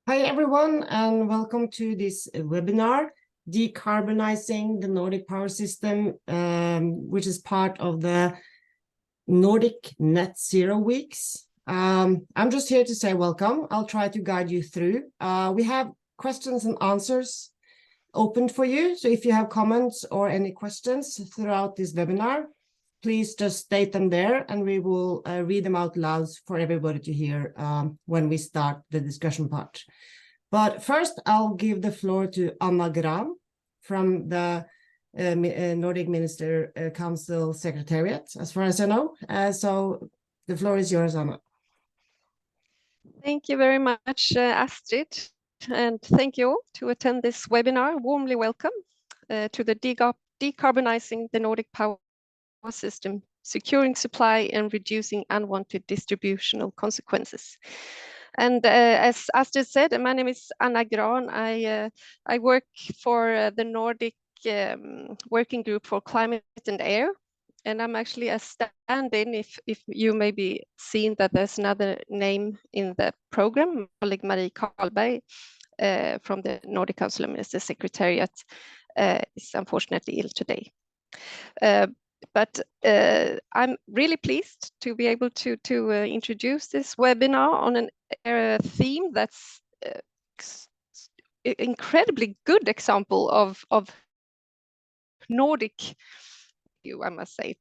Hi, everyone, and welcome to this webinar, Decarbonizing the Nordic Power System, which is part of the Nordic Net Zero Weeks. I'm just here to say welcome. I'll try to guide you through. We have questions and answers open for you. So if you have comments or any questions throughout this webinar, please just state them there and we will read them out loud for everybody to hear when we start the discussion part. But first, I'll give the floor to Anna Gran from the Nordic Minister Council Secretariat, as far as I know. So the floor is yours, Anna. Thank you very much, Astrid, and thank you all to attend this webinar. Warmly welcome to the Decarbonizing the Nordic Power System, Securing Supply and Reducing Unwanted Distributional Consequences. And as Astrid said, my name is Anna Gran. I work for the Nordic Working Group for Climate and Air. And I'm actually a stand-in if you may be seen that there's another name in the program. My colleague Marie Karlberg from the Nordic Council of Ministers Secretariat is unfortunately ill today. But I'm really pleased to be able to introduce this webinar on a theme that's incredibly good example of Nordic, I must say.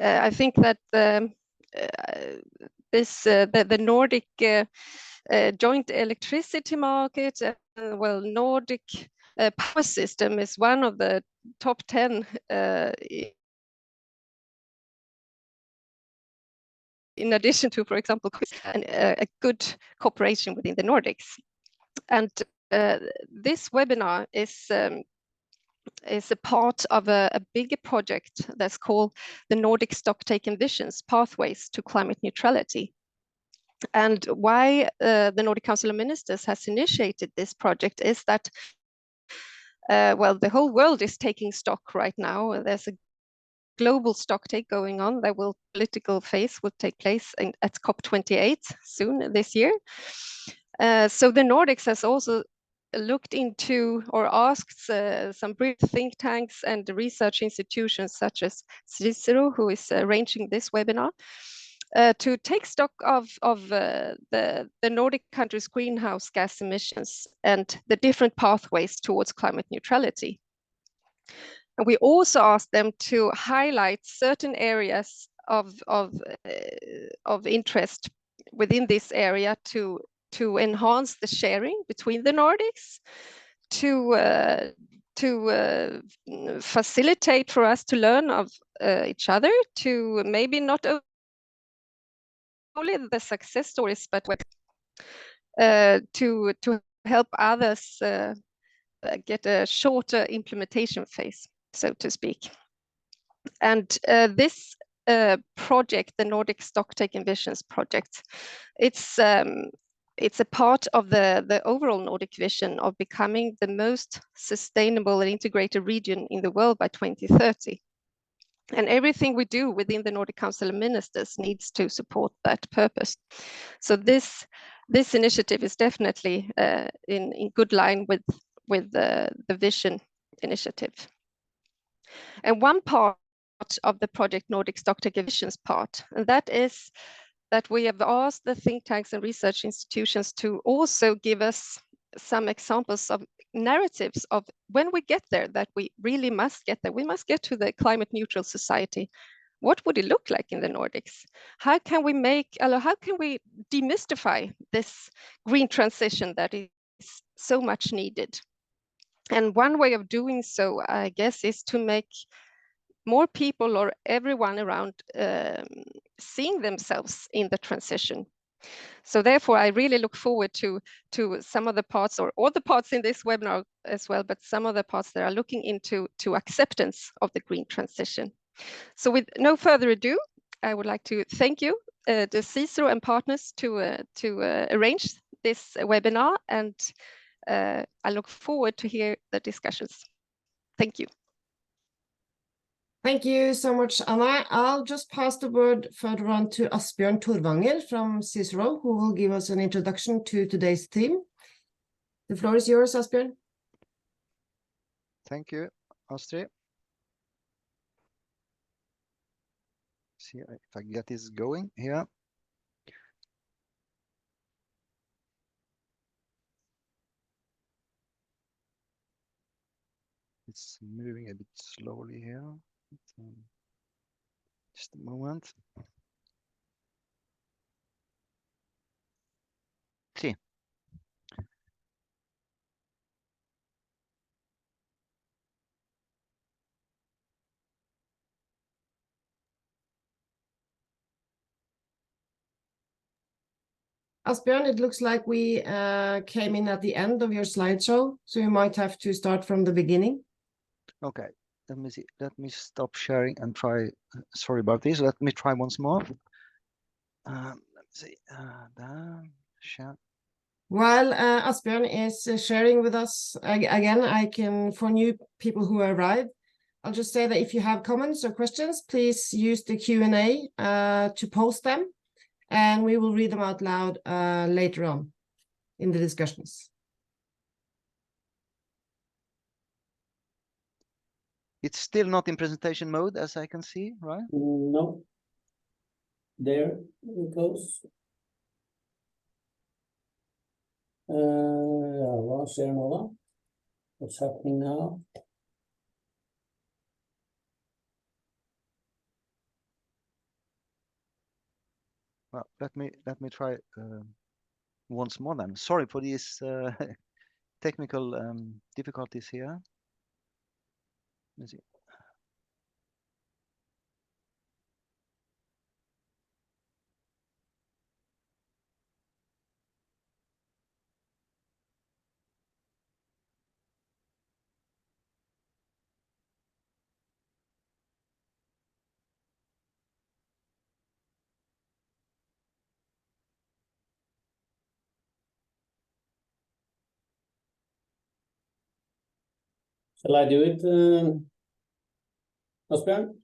I think that the Nordic joint electricity market, well, Nordic power system is one of the top 10 in addition to, for example, a good cooperation within the Nordics. And this webinar is a part of a bigger project that's called the Nordic Stocktake Visions Pathways to Climate Neutrality. And why the Nordic Council of Ministers has initiated this project is that, well, the whole world is taking stock right now. There's a global stocktake going on. Political phase will take place at COP28 soon this year. So the Nordics has also looked into or asked some British think tanks and research institutions such as Cicero, who is arranging this webinar, to take stock of the Nordic countries' greenhouse gas emissions and the different pathways towards climate neutrality. And we also asked them to highlight certain areas of interest within this area to enhance the sharing between the Nordics, to facilitate for us to learn of each other, to maybe not only the success stories, but to help others get a shorter implementation phase, so to speak. And this project, the Nordic Stocktake Visions project, it's a part of the overall Nordic vision of becoming the most sustainable and integrated region in the world by 2030. And everything we do within the Nordic Council of Ministers needs to support that purpose. So this initiative is definitely in good line with the vision initiative. And one part of the project Nordic Stocktake Visions part, and that is that we have asked the think tanks and research institutions to also give us some examples of narratives of when we get there, that we really must get there. We must get to the climate neutral society. What would it look like in the Nordics? How can we demystify this green transition that is so much needed? And one way of doing so, I guess, is to make more people or everyone around seeing themselves in the transition. So therefore, I really look forward to some of the parts, or all the parts in this webinar as well, but some of the parts that are looking into acceptance of the green transition. So with no further ado, I would like to thank you, the Cicero and partners, to arrange this webinar, and I look forward to hear the discussions. Thank you. Thank you so much, Anna. I'll just pass the word further on to Asbjørn Torvanger from Cicero, who will give us an introduction to today's theme. The floor is yours, Asbjørn. Thank you, Astrid. See if I get this going here. It's moving a bit slowly here. Just a moment. See. Asbjørn, it looks like we came in at the end of your slideshow, so you might have to start from the beginning. Okay, let me see. Let me stop sharing and try. Sorry about this. Let me try once more. Let me see. Share. While Asbjørn is sharing with us again, I can, for new people who arrive, I'll just say that if you have comments or questions, please use the Q&A to post them, and we will read them out loud later on in the discussions. It's still not in presentation mode, as I can see, right? No. There it goes. Hva skjer nå da? What's happening now? Well, let me try once more then. Sorry for these technical difficulties here. Let's see. Shall I do it, Asbjørn?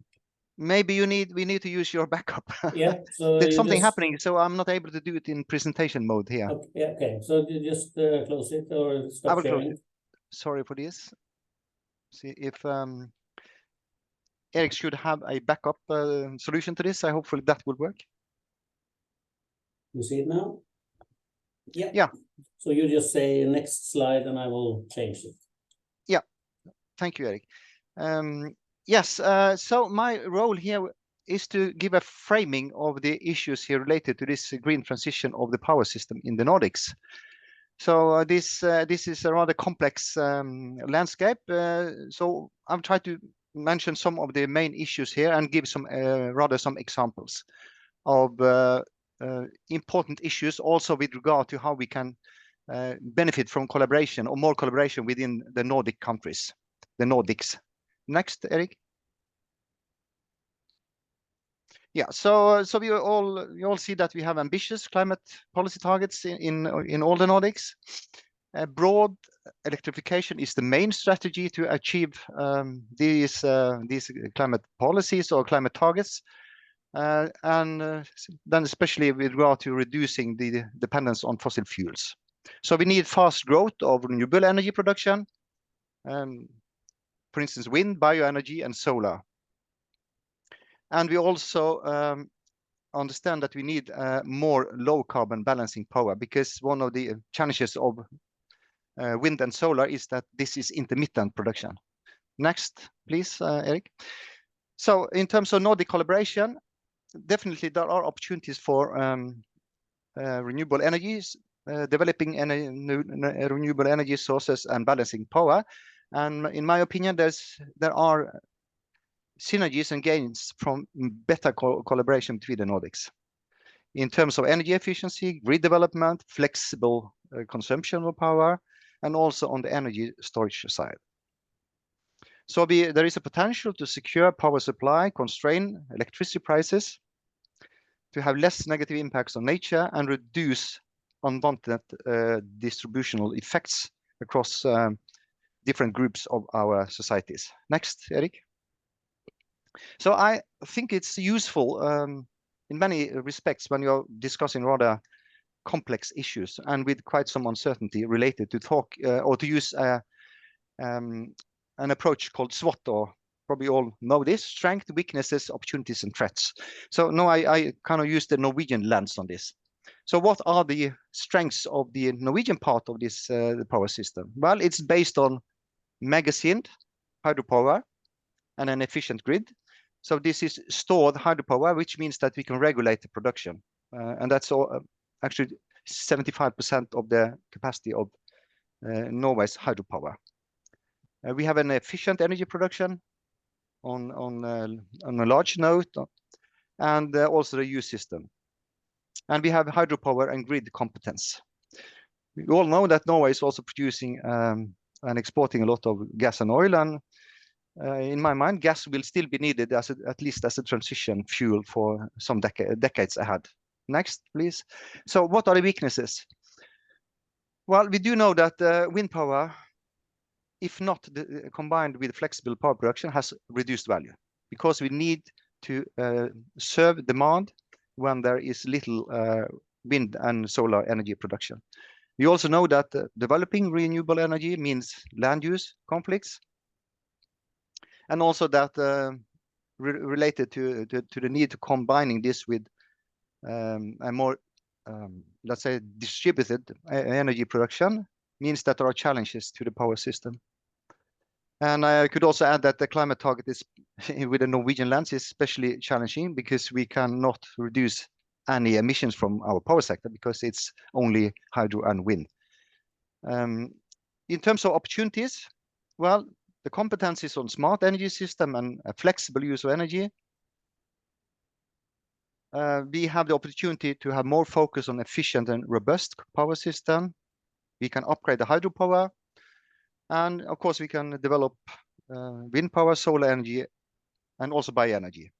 Maybe we need to use your backup. Yeah, so there's something just... happening, so I'm not able to do it in presentation mode here. Okay, okay. So you just close it or stop I will sharing? close it. Sorry for this. See if Eric should have a backup solution to this. Hopefully that will work. You see it now? Yeah. Yeah. So you just say next slide and I will change it. Yeah. Thank you, Eric. Yes, so my role here is to give a framing of the issues here related to this green transition of the power system in the Nordics. So this is a rather complex landscape. So I've tried to mention some of the main issues here and give some some examples of important issues, also with regard to how we can benefit from collaboration or more collaboration within the Nordic countries, the Nordics. Next, Eric. Yeah, so you all see that we have ambitious climate policy targets in all the Nordics. Broad electrification is the main strategy to achieve these climate policies or climate targets, and then especially with regard to reducing the dependence on fossil fuels. So we need fast growth of renewable energy production, for instance, wind, bioenergy, and solar. And we also understand that we need more low carbon balancing power, because one of the challenges of wind and solar is that this is intermittent production. Next, please, Eric. So in terms of Nordic collaboration, definitely there are opportunities for renewable energies, developing renewable energy sources and balancing power. And in my opinion, there are synergies and gains from better collaboration between the Nordics in terms of energy efficiency, grid development, flexible consumption of power, and also on the energy storage side. So there is a potential to secure power supply, constrain electricity prices, to have less negative impacts on nature, and reduce unwanted distributional effects across different groups of our societies. Next, Eric. So I think it's useful in many respects when you're discussing rather complex issues and with quite some uncertainty related to talk or to use an approach called SWOT, or probably all know this: strength, weaknesses, opportunities, and threats. So now I kind of use the Norwegian lens on this. So what are the strengths of the Norwegian part of this power system? Well, it's based on magazine hydropower and an efficient grid. So this is stored hydropower, which means that we can regulate the production. And that's all, actually 75% of the capacity of Norway's hydropower. We have an efficient energy production on a large note, and also the use system. And we have hydropower and grid competence. We all know that Norway is also producing and exporting a lot of gas and oil, and in my mind, gas will still be needed as at least as a transition fuel for some decades ahead. Next, please. So what are the weaknesses? Well, we do know that wind power, if not combined with flexible power production, has reduced value, because we need to serve demand when there is little wind and solar energy production. We also know that developing renewable energy means land use conflicts, and also that related to the need to combining this with a more, let's say, distributed energy production means that there are challenges to the power system. And I could also add that the climate target is, with the Norwegian lens, is especially challenging because we cannot reduce any emissions from our power sector because it's only hydro and wind. In terms of opportunities, well, the competencies on smart energy system and a flexible use of energy. We have the opportunity to have more focus on efficient and robust power system. We can upgrade the hydropower. And of course, we can develop wind power, solar energy, and also bioenergy.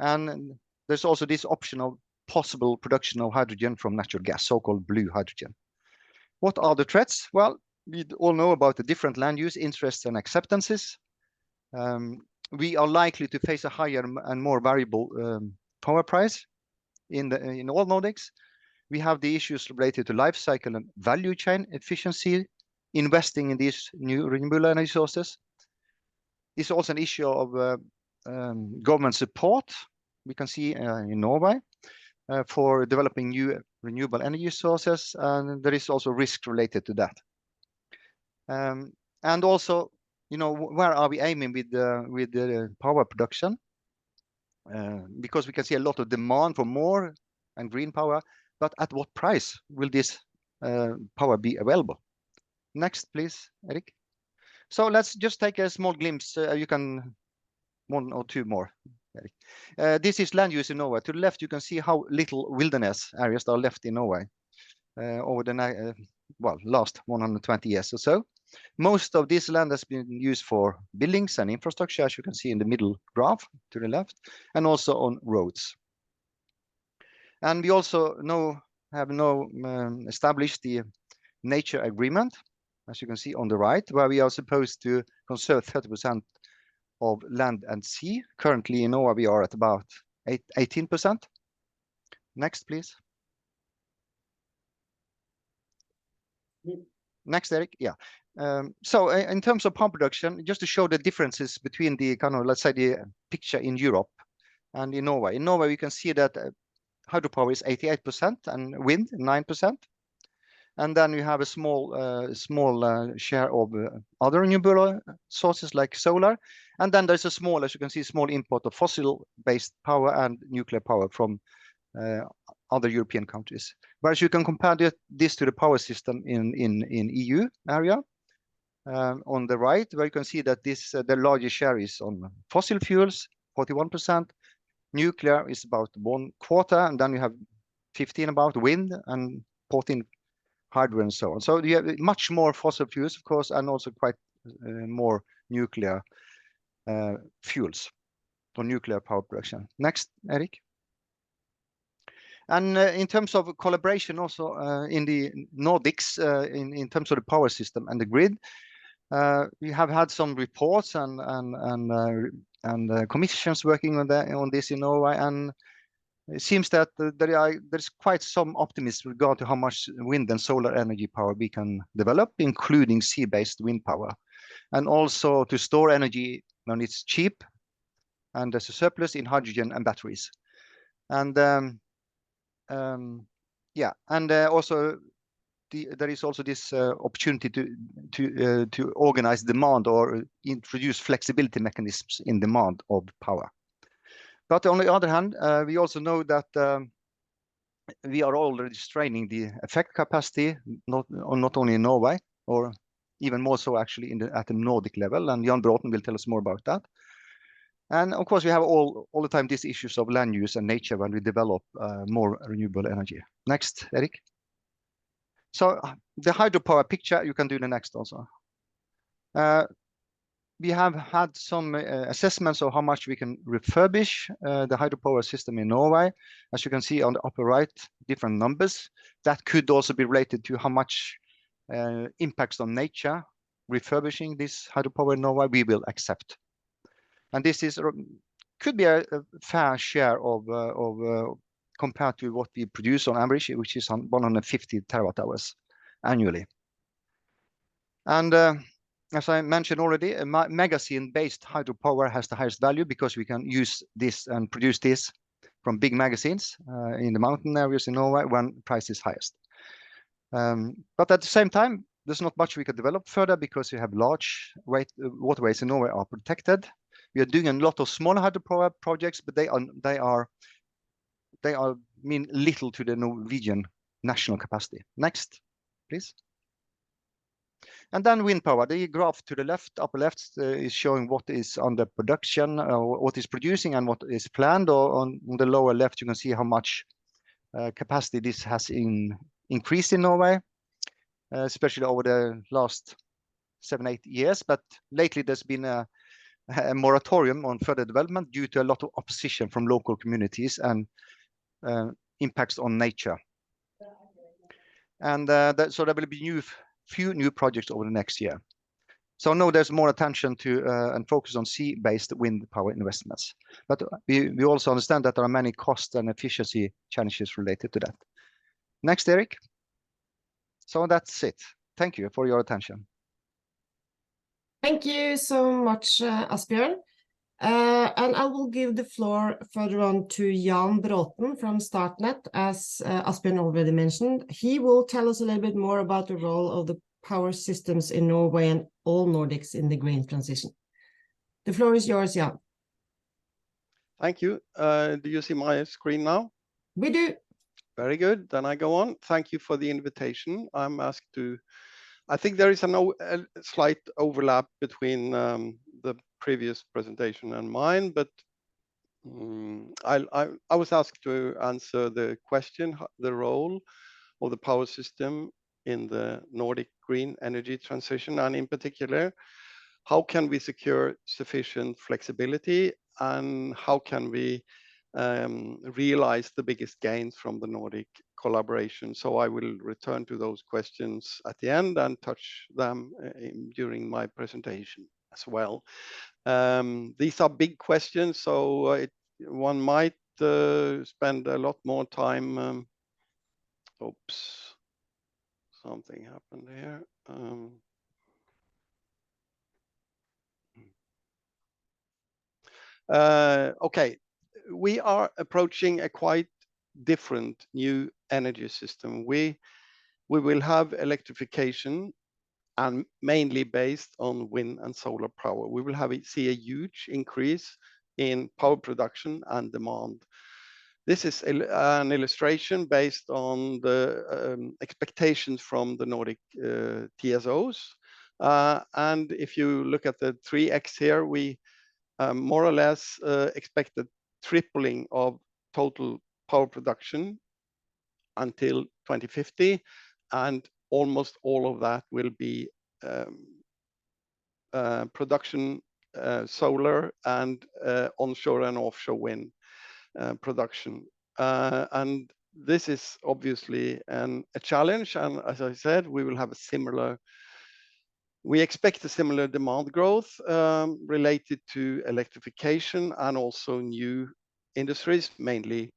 And there's also this option of possible production of hydrogen from natural gas, so-called blue hydrogen. What are the threats? Well, we all know about the different land use, interests, and acceptances. We are likely to face a higher and more variable power price in all Nordics. We have the issues related to life cycle and value chain efficiency, investing in these new renewable energy sources. It's also an issue of government support. We can see in Norway for developing new renewable energy sources, and there is also risk related to that. And also, you know, where are we aiming with the power production? Because we can see a lot of demand for more and green power, but at what price will this power be available? Next, please, Eric. So let's just take a small glimpse. You can one or two more, Eric. This is land use in Norway. To the left, you can see how little wilderness areas are left in Norway over the last 120 years or so. Most of this land has been used for buildings and infrastructure, as you can see in the middle graph to the left, and also on roads. And we also have established the nature agreement, as you can see on the right, where we are supposed to conserve 30% of land and sea. Currently in Norway, we are at about 18%. Next, please. Next, Eric. Yeah. So in terms of power production, just to show the differences between the kind of, let's say, the picture in Europe and in Norway. In Norway, we can see that hydropower is 88% and wind 9%. And then you have a small share of other renewable sources like solar. And then there's a small, as you can see, small import of fossil-based power and nuclear power from other European countries. Whereas you can compare this to the power system in EU area on the right, where you can see that the largest share is on fossil fuels, 41%. Nuclear is about 1/4, and then you have 15 about wind and 14 hydro and so on. So you have much more fossil fuels, of course, and also quite more nuclear fuels for nuclear power production. Next, Eric. And in terms of collaboration also in the Nordics, in terms of the power system and the grid, we have had some reports and commissions working on this in Norway, and it seems that there's quite some optimism with regard to how much wind and solar energy power we can develop, including sea-based wind power, and also to store energy when it's cheap, and there's a surplus in hydrogen and batteries. And yeah, and also there is also this opportunity to organize demand or introduce flexibility mechanisms in demand of power. But on the other hand, we also know that we are already straining the effect capacity, not only in Norway, or even more so actually at the Nordic level, and Jan Bråten will tell us more about that. And of course, we have all the time these issues of land use and nature when we develop more renewable energy. Next, Erik. So the hydropower picture, you can do the next also. We have had some assessments of how much we can refurbish the hydropower system in Norway. As you can see on the upper right, different numbers. That could also be related to how much impacts on nature refurbishing this hydropower in Norway we will accept. And this could be a fair share of compared to what we produce on average, which is 150 terawatt hours annually. And as I mentioned already, a magazine-based hydropower has the highest value because we can use this and produce this from big magazines in the mountain areas in Norway when price is highest. But at the same time, there's not much we could develop further because we have large waterways in Norway are protected. We are doing a lot of small hydropower projects, but they mean little to the Norwegian national capacity. Next, please. And then wind power. The graph to the left, upper left, is showing what is under production, what is producing, and what is planned. Or on the lower left, you can see how much capacity this has increased in Norway, especially over the last 7-8 years. But lately, there's been a moratorium on further development due to a lot of opposition from local communities and impacts on nature. And so there will be few new projects over the next year. So now there's more attention to and focus on sea-based wind power investments. But we also understand that there are many cost and efficiency challenges related to that. Next, Erik. So that's it. Thank you for your attention. Thank you so much, Asbjørn. And I will give the floor further on to Jan Bråten from Statnett, as Asbjørn already mentioned. He will tell us a little bit more about the role of the power systems in Norway and all Nordics in the green transition. The floor is yours, Jan. Thank you. Do you see my screen now? We do. Very good. Then I go on. Thank you for the invitation. I'm asked to. I think there is a slight overlap between the previous presentation and mine, but I was asked to answer the question, the role of the power system in the Nordic green energy transition, and in particular, how can we secure sufficient flexibility, and how can we realize the biggest gains from the Nordic collaboration? So I will return to those questions at the end and touch them during my presentation as well. These are big questions, so one might spend a lot more time. Oops, something happened here. Okay, we are approaching a quite different new energy system. We will have electrification and mainly based on wind and solar power. We will see a huge increase in power production and demand. This is an illustration based on the expectations from the Nordic TSOs. And if you look at the 3x here, we more or less expect a tripling of total power production until 2050, and almost all of that will be production solar and onshore and offshore wind production. And this is obviously a challenge, and as I said, we expect a similar demand growth related to electrification and also new industries, mainly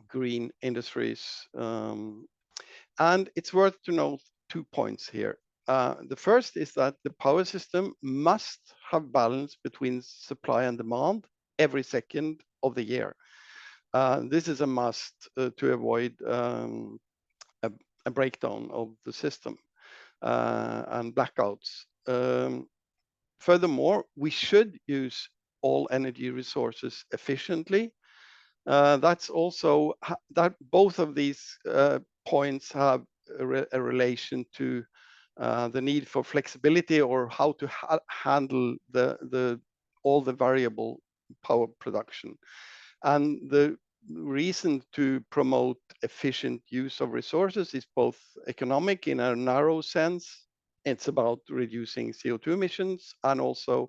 green industries. And it's worth to note 2 points here. The first is that the power system must have balance between supply and demand every second of the year. This is a must to avoid a breakdown of the system and blackouts. Furthermore, we should use all energy resources efficiently. That's also that both of these points have a relation to the need for flexibility, or how to handle all the variable power production. And the reason to promote efficient use of resources is both economic in a narrow sense. It's about reducing CO2 emissions and also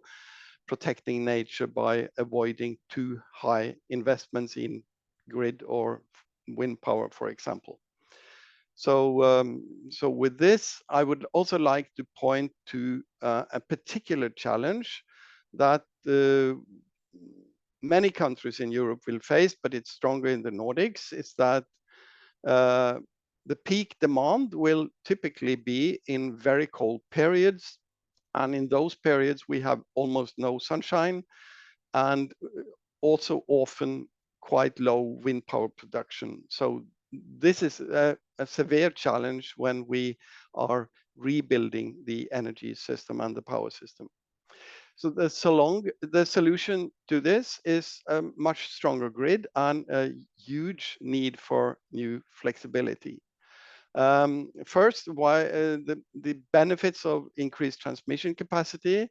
protecting nature by avoiding too high investments in grid or wind power, for example. So, so with this, I would also like to point to a particular challenge that many countries in Europe will face, but it's stronger in the Nordics. Is that the peak demand will typically be in very cold periods, and in those periods we have almost no sunshine, and also often quite low wind power production. So this is a severe challenge when we are rebuilding the energy system and the power system. So the solution to this is a much stronger grid and a huge need for new flexibility. First, why the benefits of increased transmission capacity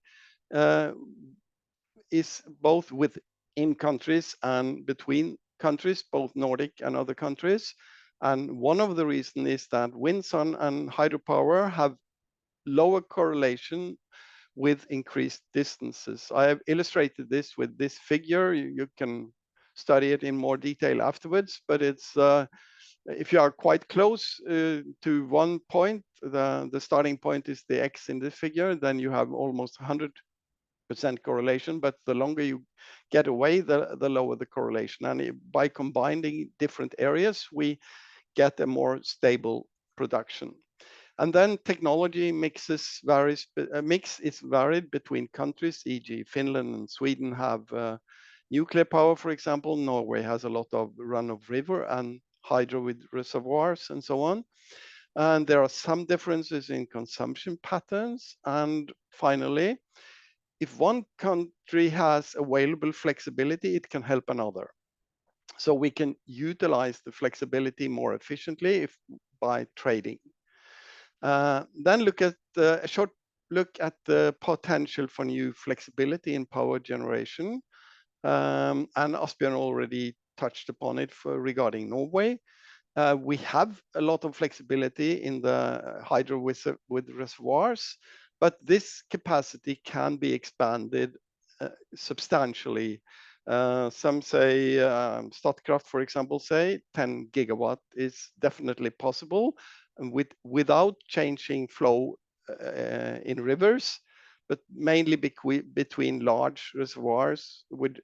is both within countries and between countries, both Nordic and other countries. And one of the reasons is that wind, sun, and hydropower have lower correlation with increased distances. I have illustrated this with this figure. You can study it in more detail afterwards, but it's if you are quite close to one point, the starting point is the X in this figure, then you have almost 100% correlation, but the longer you get away, the lower the correlation. And by combining different areas, we get a more stable production. And then technology mix is varied between countries, e.g. Finland and Sweden have nuclear power, for example. Norway has a lot of run of river and hydro with reservoirs and so on. And there are some differences in consumption patterns. And finally, if one country has available flexibility, it can help another. So we can utilize the flexibility more efficiently by trading. Then look at a short look at the potential for new flexibility in power generation. And Asbjørn already touched upon it regarding Norway. We have a lot of flexibility in the hydro with reservoirs, but this capacity can be expanded substantially. Some say, Statkraft, for example, say 10 gigawatt is definitely possible, and without changing flow in rivers, but mainly between large reservoirs with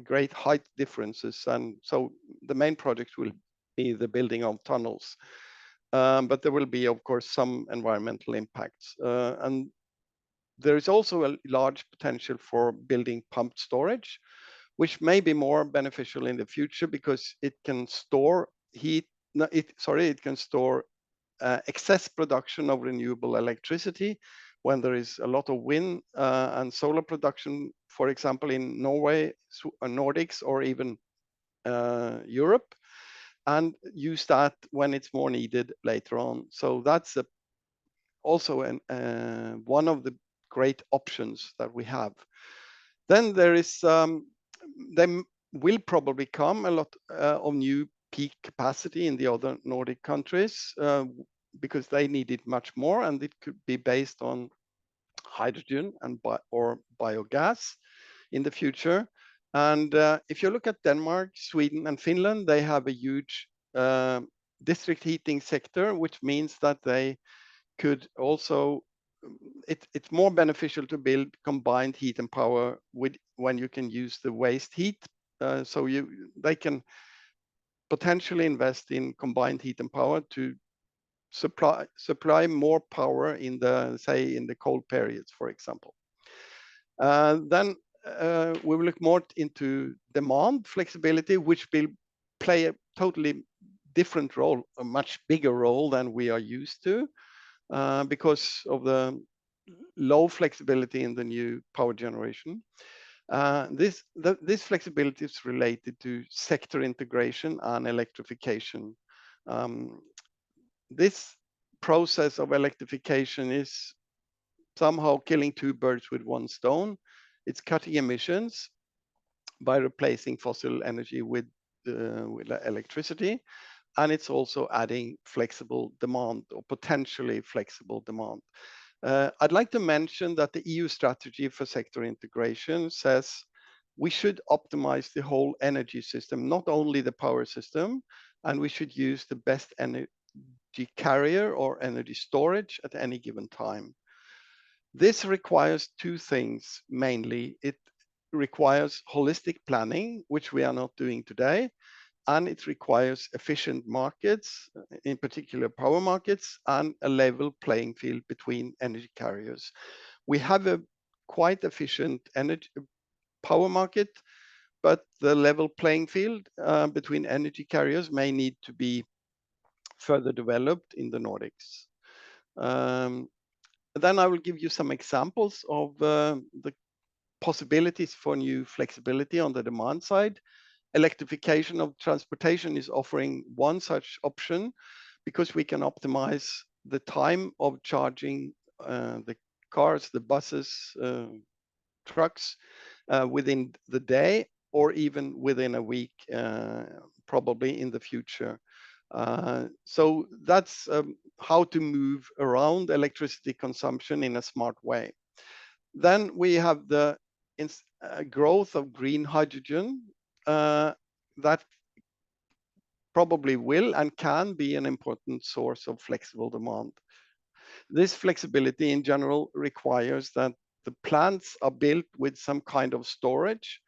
great height differences. And so the main project will be the building of tunnels. But there will be, of course, some environmental impacts. And there is also a large potential for building pumped storage, which may be more beneficial in the future because it can store heat. It can store excess production of renewable electricity when there is a lot of wind and solar production, for example, in Norway, Nordics, or even Europe, and use that when it's more needed later on. So that's also one of the great options that we have. Then there is, there will probably come a lot of new peak capacity in the other Nordic countries because they need it much more, and it could be based on hydrogen and or biogas in the future. And if you look at Denmark, Sweden, and Finland, they have a huge district heating sector, which means that they could also, it's more beneficial to build combined heat and power when you can use the waste heat. So they can potentially invest in combined heat and power to supply more power in the, say, in the cold periods, for example. Then we will look more into demand flexibility, which will play a totally different role, a much bigger role than we are used to, because of the low flexibility in the new power generation. This flexibility is related to sector integration and electrification. This process of electrification is somehow killing two birds with one stone. It's cutting emissions by replacing fossil energy with electricity, and it's also adding flexible demand, or potentially flexible demand. I'd like to mention that the EU strategy for sector integration says we should optimize the whole energy system, not only the power system, and we should use the best energy carrier or energy storage at any given time. This requires two things mainly. It requires holistic planning, which we are not doing today, and it requires efficient markets, in particular power markets, and a level playing field between energy carriers. We have a quite efficient energy power market, but the level playing field between energy carriers may need to be further developed in the Nordics. Then I will give you some examples of the possibilities for new flexibility on the demand side. Electrification of transportation is offering one such option, because we can optimize the time of charging the cars, the buses, trucks within the day, or even within a week, probably in the future. So that's how to move around electricity consumption in a smart way. Then we have the growth of green hydrogen that probably will and can be an important source of flexible demand. This flexibility in general requires that the plants are built with some kind of storage,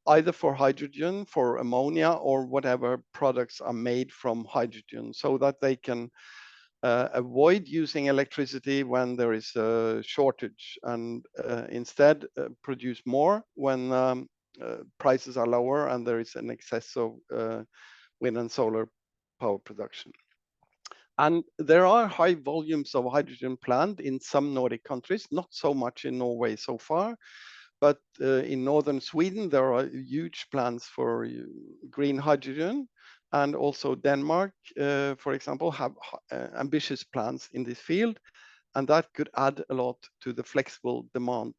either for hydrogen, for ammonia, or whatever products are made from hydrogen, so that they can avoid using electricity when there is a shortage, and instead produce more when prices are lower and there is an excess of wind and solar power production. And there are high volumes of hydrogen planned in some Nordic countries, not so much in Norway so far, but in northern Sweden, there are huge plans for green hydrogen. And also Denmark, for example, have ambitious plans in this field, and that could add a lot to the flexible demand.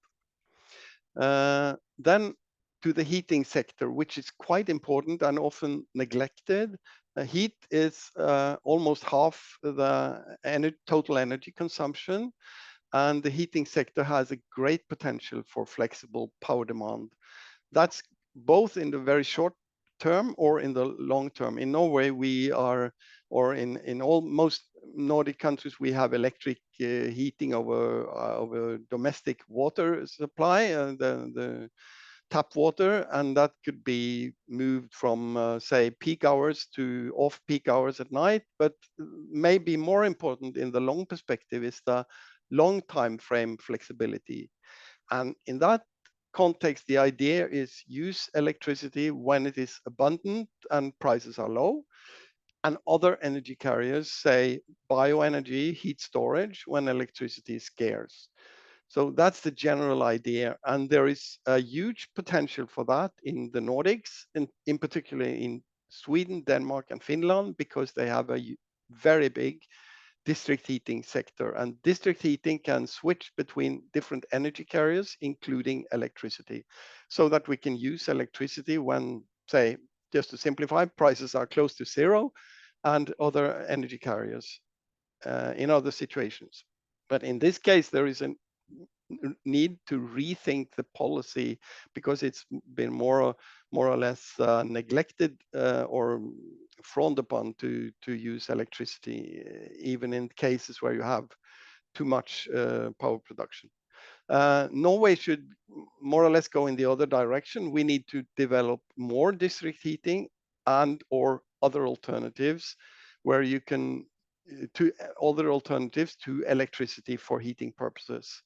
Then to the heating sector, which is quite important and often neglected. Heat is almost half the total energy consumption, and the heating sector has a great potential for flexible power demand. That's both in the very short term or in the long term. In Norway, we are, or in most Nordic countries, we have electric heating of a domestic water supply, the tap water, and that could be moved from, say, peak hours to off-peak hours at night. But maybe more important in the long perspective is the long time frame flexibility. And in that context, the idea is use electricity when it is abundant and prices are low, and other energy carriers, say bioenergy, heat storage, when electricity is scarce. So that's the general idea, and there is a huge potential for that in the Nordics, in particular in Sweden, Denmark, and Finland, because they have a very big district heating sector, and district heating can switch between different energy carriers, including electricity, so that we can use electricity when, say, just to simplify, prices are close to zero, and other energy carriers in other situations. But in this case, there is a need to rethink the policy, because it's been more or less neglected or frowned upon to use electricity, even in cases where you have too much power production. Norway should more or less go in the other direction. We need to develop more district heating and or other alternatives where you can to other alternatives to electricity for heating purposes.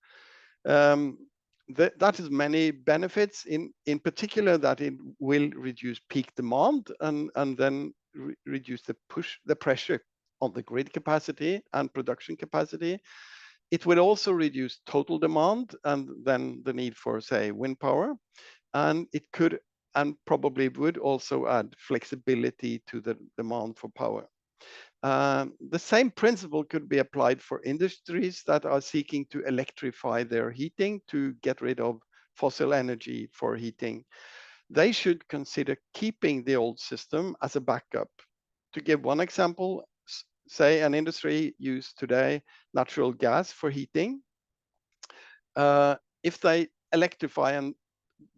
That has many benefits, in particular that it will reduce peak demand and then reduce the pressure on the grid capacity and production capacity. It will also reduce total demand and then the need for, say, wind power. And it could and probably would also add flexibility to the demand for power. The same principle could be applied for industries that are seeking to electrify their heating to get rid of fossil energy for heating. They should consider keeping the old system as a backup. To give one example, say an industry uses today natural gas for heating. If they electrify and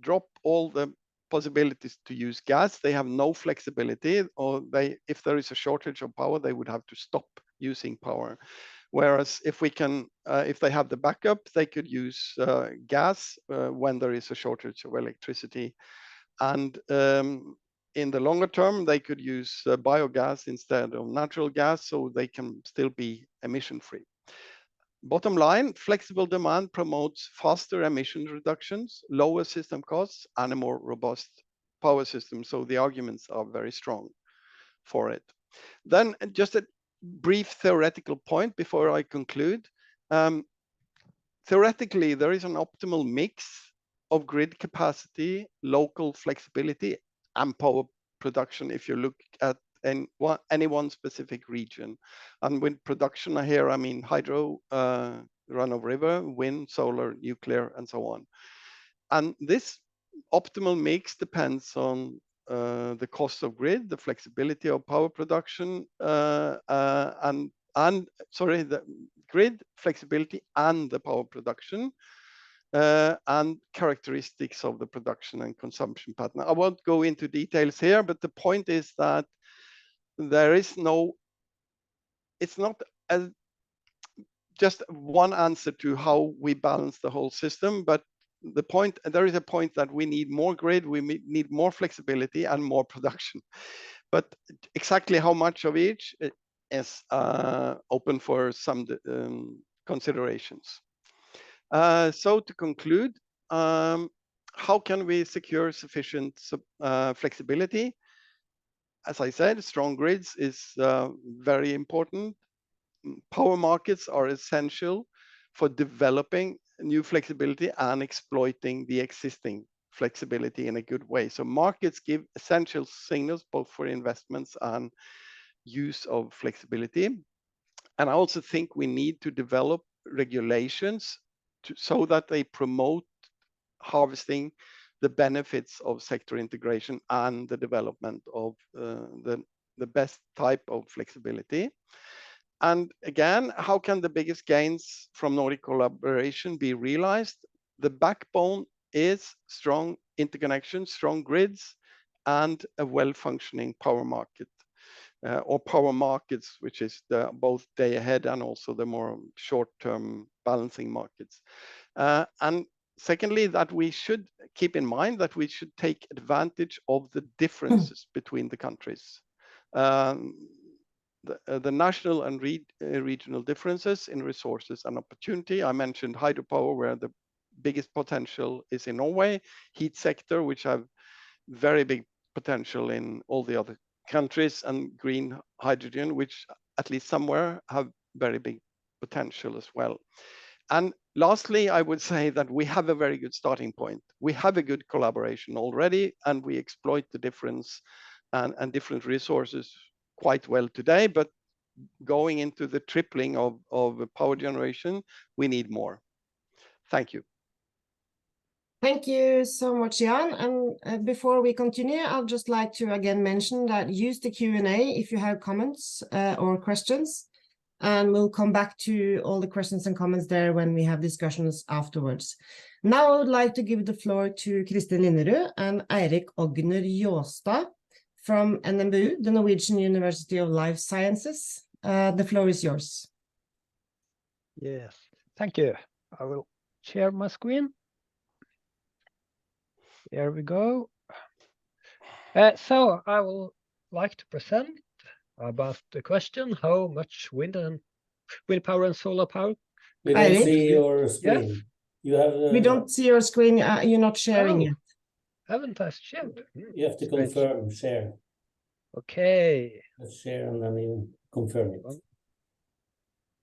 drop all the possibilities to use gas, they have no flexibility, or if there is a shortage of power, they would have to stop using power. Whereas if they have the backup, they could use gas when there is a shortage of electricity. And in the longer term, they could use biogas instead of natural gas, so they can still be emission-free. Bottom line, flexible demand promotes faster emission reductions, lower system costs, and a more robust power system. So the arguments are very strong for it. Then just a brief theoretical point before I conclude. Theoretically, there is an optimal mix of grid capacity, local flexibility, and power production if you look at any one specific region. And with production here, I mean hydro, run-of-river, wind, solar, nuclear, and so on. And this optimal mix depends on the cost of grid, the flexibility of power production, the grid flexibility and the power production, and characteristics of the production and consumption pattern. I won't go into details here, but the point is that it's not just one answer to how we balance the whole system, but there is a point that we need more grid, we need more flexibility and more production. But exactly how much of each is open for some considerations. So to conclude, how can we secure sufficient flexibility? As I said, strong grids is very important. Power markets are essential for developing new flexibility and exploiting the existing flexibility in a good way. So markets give essential signals both for investments and use of flexibility. And I also think we need to develop regulations so that they promote harvesting the benefits of sector integration and the development of the best type of flexibility. And again, how can the biggest gains from Nordic collaboration be realized? The backbone is strong interconnection, strong grids, and a well-functioning power market, or power markets, which is both day ahead and also the more short-term balancing markets. And secondly, that we should keep in mind that we should take advantage of the differences between the countries. The national and regional differences in resources and opportunity. I mentioned hydropower, where the biggest potential is in Norway, heat sector, which have very big potential in all the other countries, and green hydrogen, which at least somewhere have very big potential as well. And lastly, I would say that we have a very good starting point. We have a good collaboration already, and we exploit the difference and different resources quite well today, but going into the tripling of power generation, we need more. Thank you. Thank you so much, Jan. And before we continue, I'd just like to again mention that use the Q&A if you have comments or questions, and we'll come back to all the questions and comments there when we have discussions afterwards. Now I would like to give the floor to Kristin Linderud and Eirik Ogner Jåstad from NMBU, the Norwegian University of Life Sciences. The floor is yours. Yes, thank you. I will share my screen. Here we go. So I will like to present about the question how much wind power and solar power. We don't Eirik? see your screen. You have. We don't see your screen. You're not sharing Oh. it. Haven't I shared? You have to Strange. confirm share. Okay. Let's share and then you confirm it.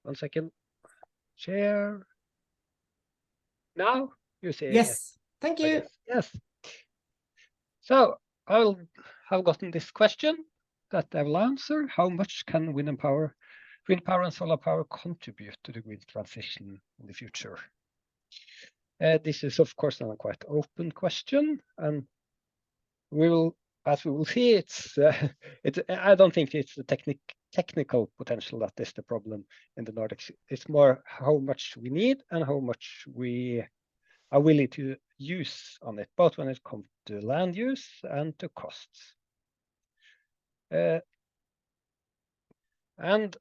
1 second. Share. Now you see it. Yes. Thank I you. guess. Yes. So I'll have gotten this question that I will answer. How much can wind power and solar power contribute to the green transition in the future? This is, of course, a quite open question, and as we will see, I don't think it's the technical potential that is the problem in the Nordics. It's more how much we need and how much we are willing to use on it, both when it comes to land use and to costs. And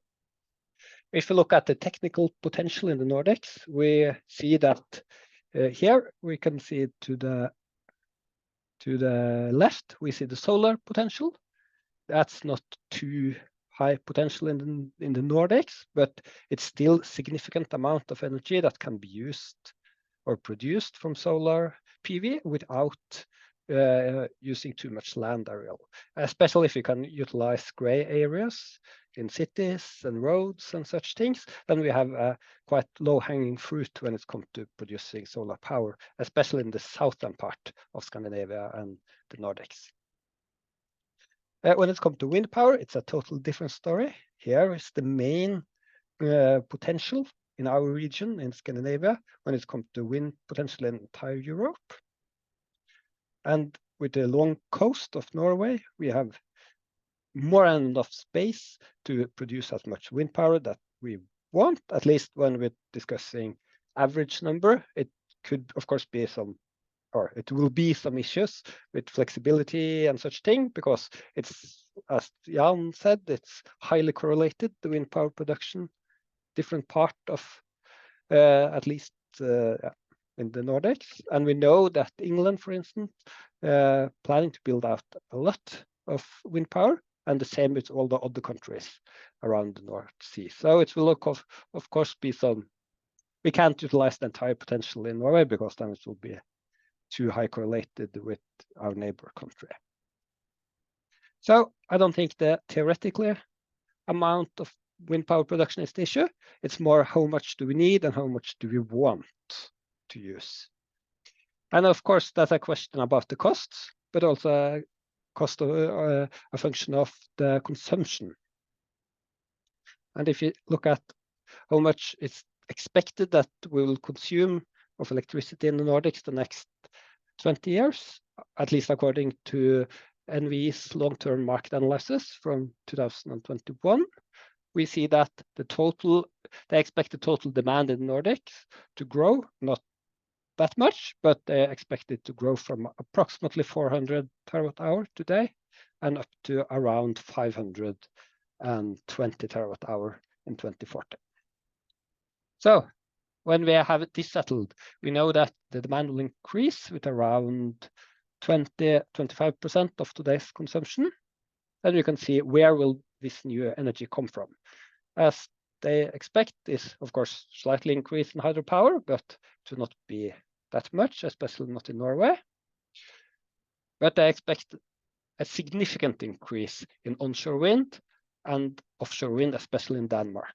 if we look at the technical potential in the Nordics, we see that here we can see to the left, we see the solar potential. That's not too high potential in the Nordics, but it's still significant amount of energy that can be used or produced from solar PV without using too much land area, especially if you can utilize gray areas in cities and roads and such things. Then we have a quite low-hanging fruit when it comes to producing solar power, especially in the southern part of Scandinavia and the Nordics. When it comes to wind power, it's a totally different story. Here is the main potential in our region in Scandinavia when it comes to wind potential in entire Europe. And with the long coast of Norway, we have more than enough space to produce as much wind power that we want, at least when we're discussing average number. It could, of course, be some, or it will be some issues with flexibility and such thing, because it's, as Jan said, it's highly correlated, the wind power production, different part of at least in the Nordics. And we know that England, for instance, planning to build out a lot of wind power, and the same with all the other countries around the North Sea. So it will of course be some, we can't utilize the entire potential in Norway because then it will be too high correlated with our neighbor country. So I don't think the theoretically amount of wind power production is the issue. It's more how much do we need and how much do we want to use. And of course, that's a question about the costs, but also a cost of a function of the consumption. And if you look at how much it's expected that we will consume of electricity in the Nordics the next 20 years, at least according to NVE's long-term market analysis from 2021, we see that they expect the total demand in the Nordics to grow, not that much, but they expect it to grow from approximately 400 terawatt-hour today and up to around 520 terawatt-hour in 2040. So when we have this settled, we know that the demand will increase with around 20-25% of today's consumption. Then you can see where will this new energy come from. As they expect is, of course, slightly increase in hydropower, but to not be that much, especially not in Norway. But they expect a significant increase in onshore wind and offshore wind, especially in Denmark.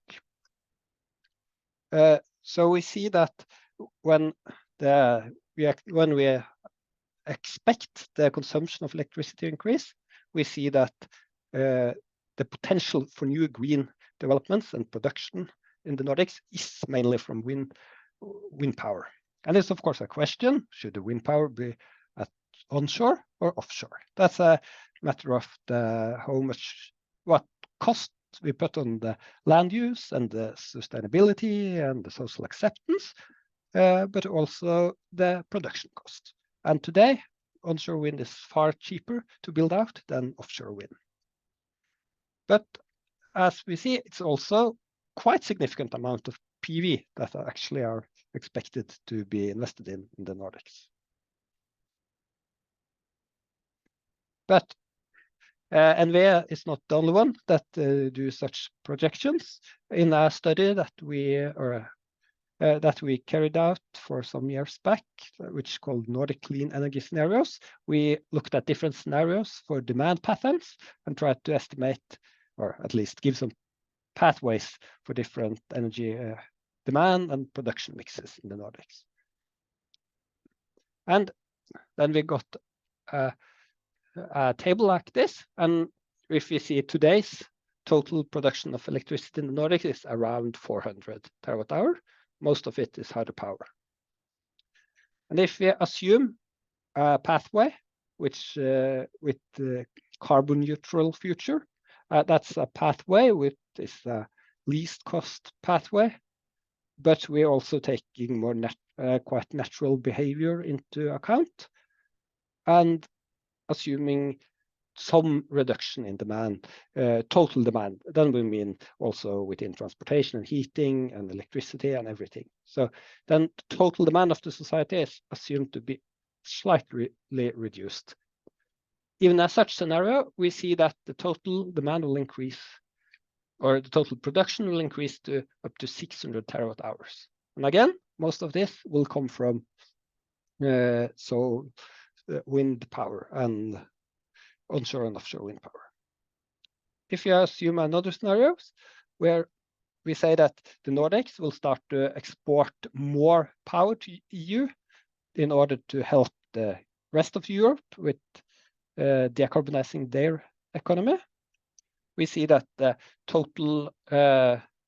So we see that when we expect the consumption of electricity increase, we see that the potential for new green developments and production in the Nordics is mainly from wind power. And it's of course a question, should the wind power be at onshore or offshore? That's a matter of what cost we put on the land use and the sustainability and the social acceptance, but also the production cost. And today, onshore wind is far cheaper to build out than offshore wind. But as we see, it's also quite significant amount of PV that actually are expected to be invested in the Nordics. But NVE is not the only one that do such projections. In a study that we carried out for some years back, which is called Nordic Clean Energy Scenarios, we looked at different scenarios for demand patterns and tried to estimate, or at least give some pathways for different energy demand and production mixes in the Nordics. And then we got a table like this, and if we see today's total production of electricity in the Nordics is around 400 terawatt-hour. Most of it is hydropower. And if we assume a pathway which with the carbon neutral future, that's a pathway which is a least cost pathway, but we're also taking more quite natural behavior into account and assuming some reduction in demand, total demand. Then we mean also within transportation and heating and electricity and everything. So then total demand of the society is assumed to be slightly reduced. Even in such scenario, we see that the total demand will increase, or the total production will increase to up to 600 terawatt hours. And again, most of this will come from wind power and onshore and offshore wind power. If you assume another scenarios where we say that the Nordics will start to export more power to EU in order to help the rest of Europe with decarbonizing their economy, we see that the total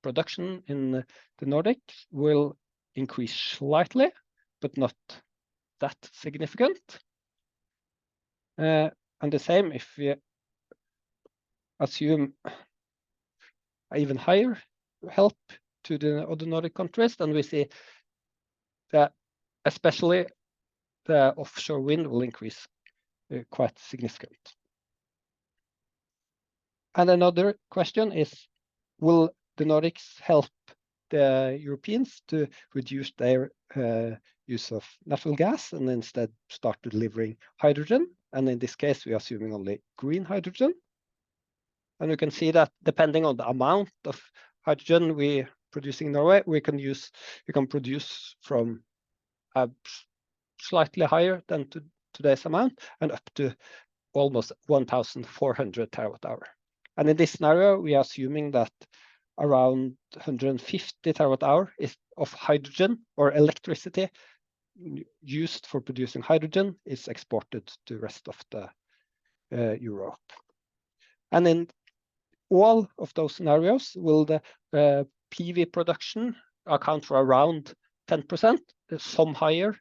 production in the Nordics will increase slightly, but not that significant. And the same if we assume even higher help to the other Nordic countries, then we see that especially the offshore wind will increase quite significant. And another question is, will the Nordics help the Europeans to reduce their use of natural gas and instead start delivering hydrogen? And in this case, we are assuming only green hydrogen. And you can see that depending on the amount of hydrogen we producing in Norway, we can produce from slightly higher than today's amount and up to almost 1,400 terawatt hour. And in this scenario, we are assuming that around 150 terawatt hour of hydrogen or electricity used for producing hydrogen is exported to the rest of the Europe. And in all of those scenarios, will the PV production account for around 10%, some higher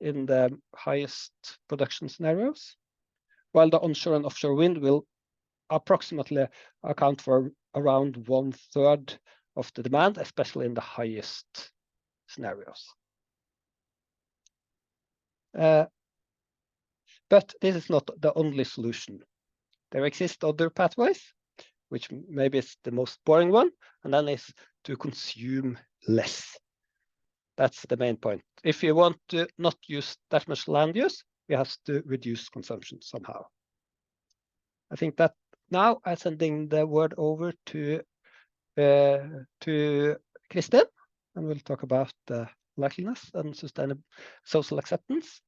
in the highest production scenarios, while the onshore and offshore wind will approximately account for around 1/3 of the demand, especially in the highest scenarios. But this is not the only solution. There exist other pathways, which maybe is the most boring one, and then is to consume less. That's the main point. If you want to not use that much land use, we have to reduce consumption somehow. I think that now I'm sending the word over to Kristin, and we'll talk about likeliness and sustainable social acceptance.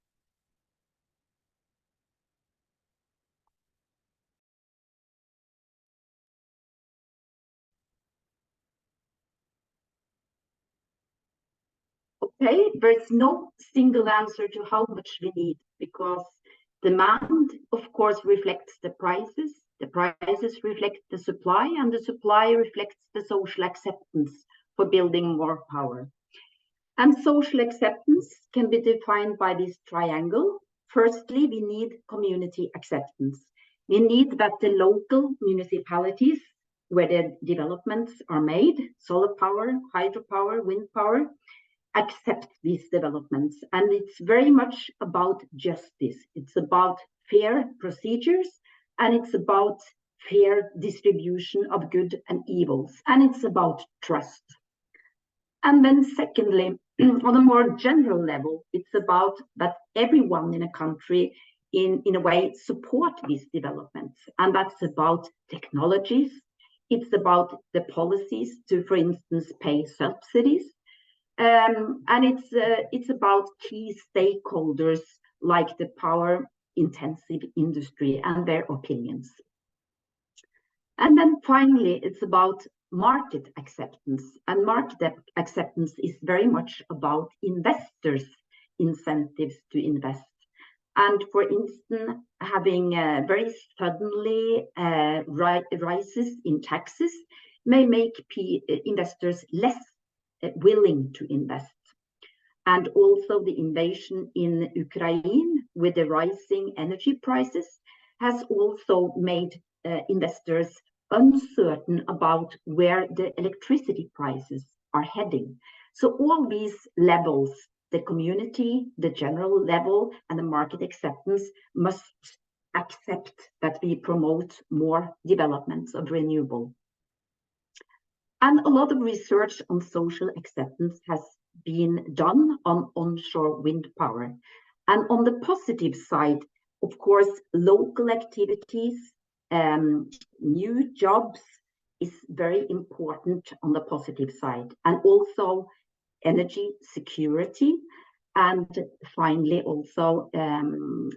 Okay, there's no single answer to how much we need, because demand, of course, reflects the prices reflect the supply, and the supply reflects the social acceptance for building more power. And social acceptance can be defined by this triangle. Firstly, we need community acceptance. We need that the local municipalities where the developments are made, solar power, hydropower, wind power, accept these developments. And it's very much about justice. It's about fair procedures, and it's about fair distribution of good and evils, and it's about trust. And then secondly, on a more general level, it's about that everyone in a country in a way support these developments. And that's about technologies. It's about the policies to, for instance, pay subsidies. And it's about key stakeholders like the power intensive industry and their opinions. And then finally, it's about market acceptance. And market acceptance is very much about investors' incentives to invest. And for instance, having very suddenly rises in taxes may make investors less willing to invest. And also the invasion in Ukraine with the rising energy prices has also made investors uncertain about where the electricity prices are heading. So all these levels, the community, the general level, and the market acceptance must accept that we promote more developments of renewable. And a lot of research on social acceptance has been done on onshore wind power. And on the positive side, of course, local activities, new jobs is very important on the positive side, and also energy security, and finally also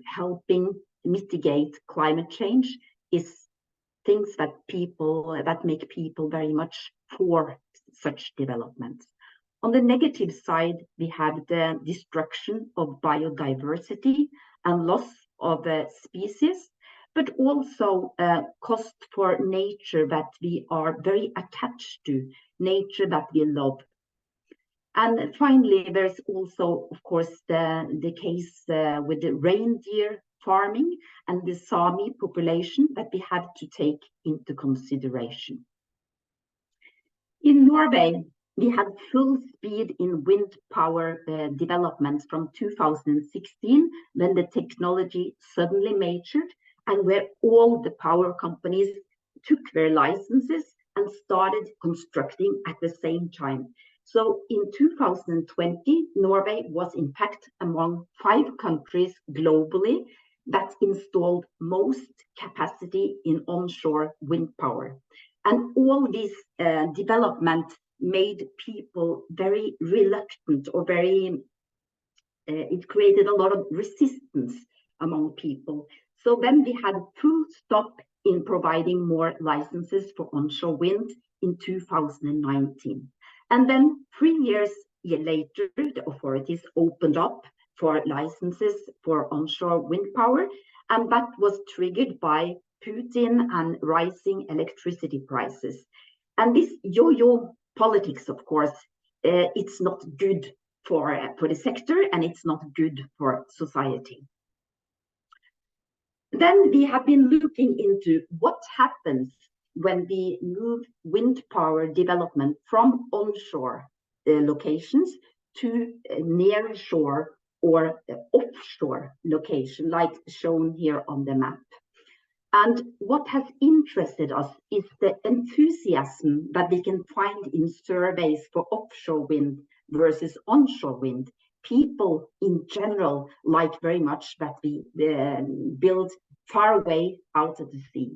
helping mitigate climate change is things that make people very much for such developments. On the negative side, we have the destruction of biodiversity and loss of species, but also cost for nature that we are very attached to, nature that we love. And finally, there's also, of course, the case with the reindeer farming and the Sami population that we have to take into consideration. In Norway, we had full speed in wind power developments from 2016, when the technology suddenly matured and where all the power companies took their licenses and started constructing at the same time. So in 2020, Norway was in fact among 5 countries globally that installed most capacity in onshore wind power. And all this development made people very reluctant, or it created a lot of resistance among people. So then we had full stop in providing more licenses for onshore wind in 2019. And then 3 years later, the authorities opened up for licenses for onshore wind power, and that was triggered by Putin and rising electricity prices. And this yo-yo politics, of course, it's not good for the sector, and it's not good for society. Then we have been looking into what happens when we move wind power development from onshore locations to near shore or offshore location, like shown here on the map. And what has interested us is the enthusiasm that we can find in surveys for offshore wind versus onshore wind. People in general like very much that we build far away out of the sea.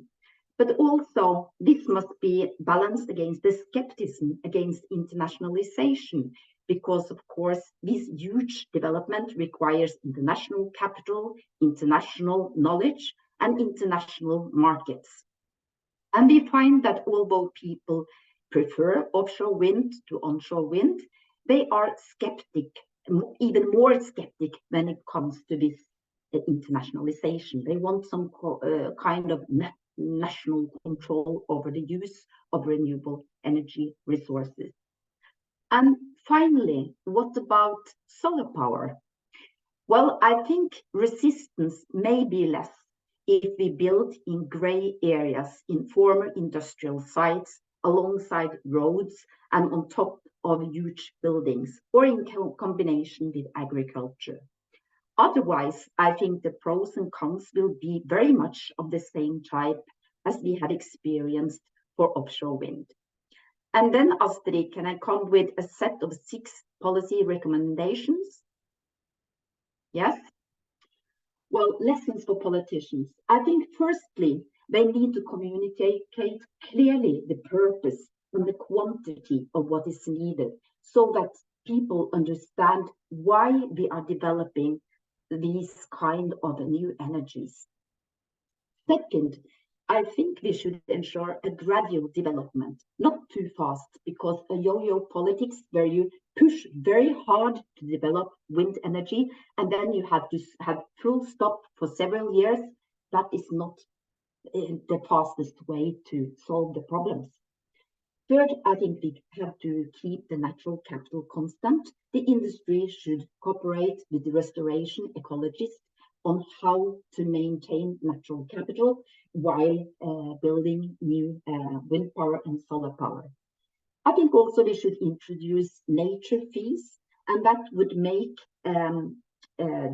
But also, this must be balanced against the skepticism against internationalization, because, of course, this huge development requires international capital, international knowledge, and international markets. And we find that although people prefer offshore wind to onshore wind, they are skeptic, even more skeptic when it comes to this internationalization. They want some kind of national control over the use of renewable energy resources. And finally, what about solar power? Well, I think resistance may be less if we build in gray areas in former industrial sites, alongside roads, and on top of huge buildings, or in combination with agriculture. Otherwise, I think the pros and cons will be very much of the same type as we had experienced for offshore wind. And then, Astrid, can I come with a set of 6 policy recommendations? Yes? Well, lessons for politicians. I think firstly, they need to communicate clearly the purpose and the quantity of what is needed so that people understand why we are developing these kind of new energies. Second, I think we should ensure a gradual development, not too fast, because a yo-yo politics where you push very hard to develop wind energy and then you have to have full stop for several years, that is not the fastest way to solve the problems. Third, I think we have to keep the natural capital constant. The industry should cooperate with the restoration ecologists on how to maintain natural capital while building new wind power and solar power. I think also we should introduce nature fees, and that would make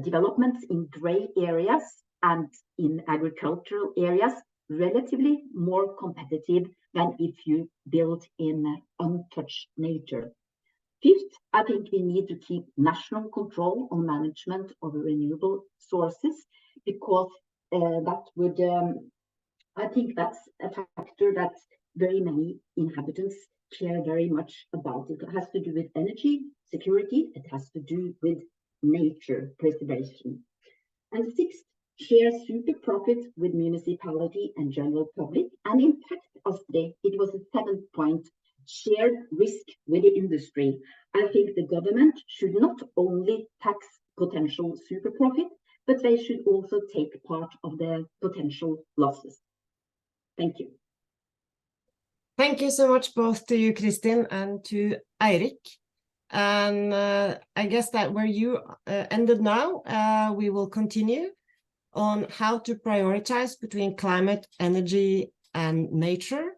developments in gray areas and in agricultural areas relatively more competitive than if you build in untouched nature. Fifth, I think we need to keep national control on management of renewable sources, because that would, I think that's a factor that very many inhabitants care very much about. It has to do with energy security, it has to do with nature preservation. And sixth, share super profits with municipality and general public. And in fact, Astrid, it was a 7th point, shared risk with the industry. I think the government should not only tax potential super profit, but they should also take part of the potential losses. Thank you. Thank you so much both to you, Kristin, and to Eirik. And I guess that where you ended now, we will continue on how to prioritize between climate, energy, and nature.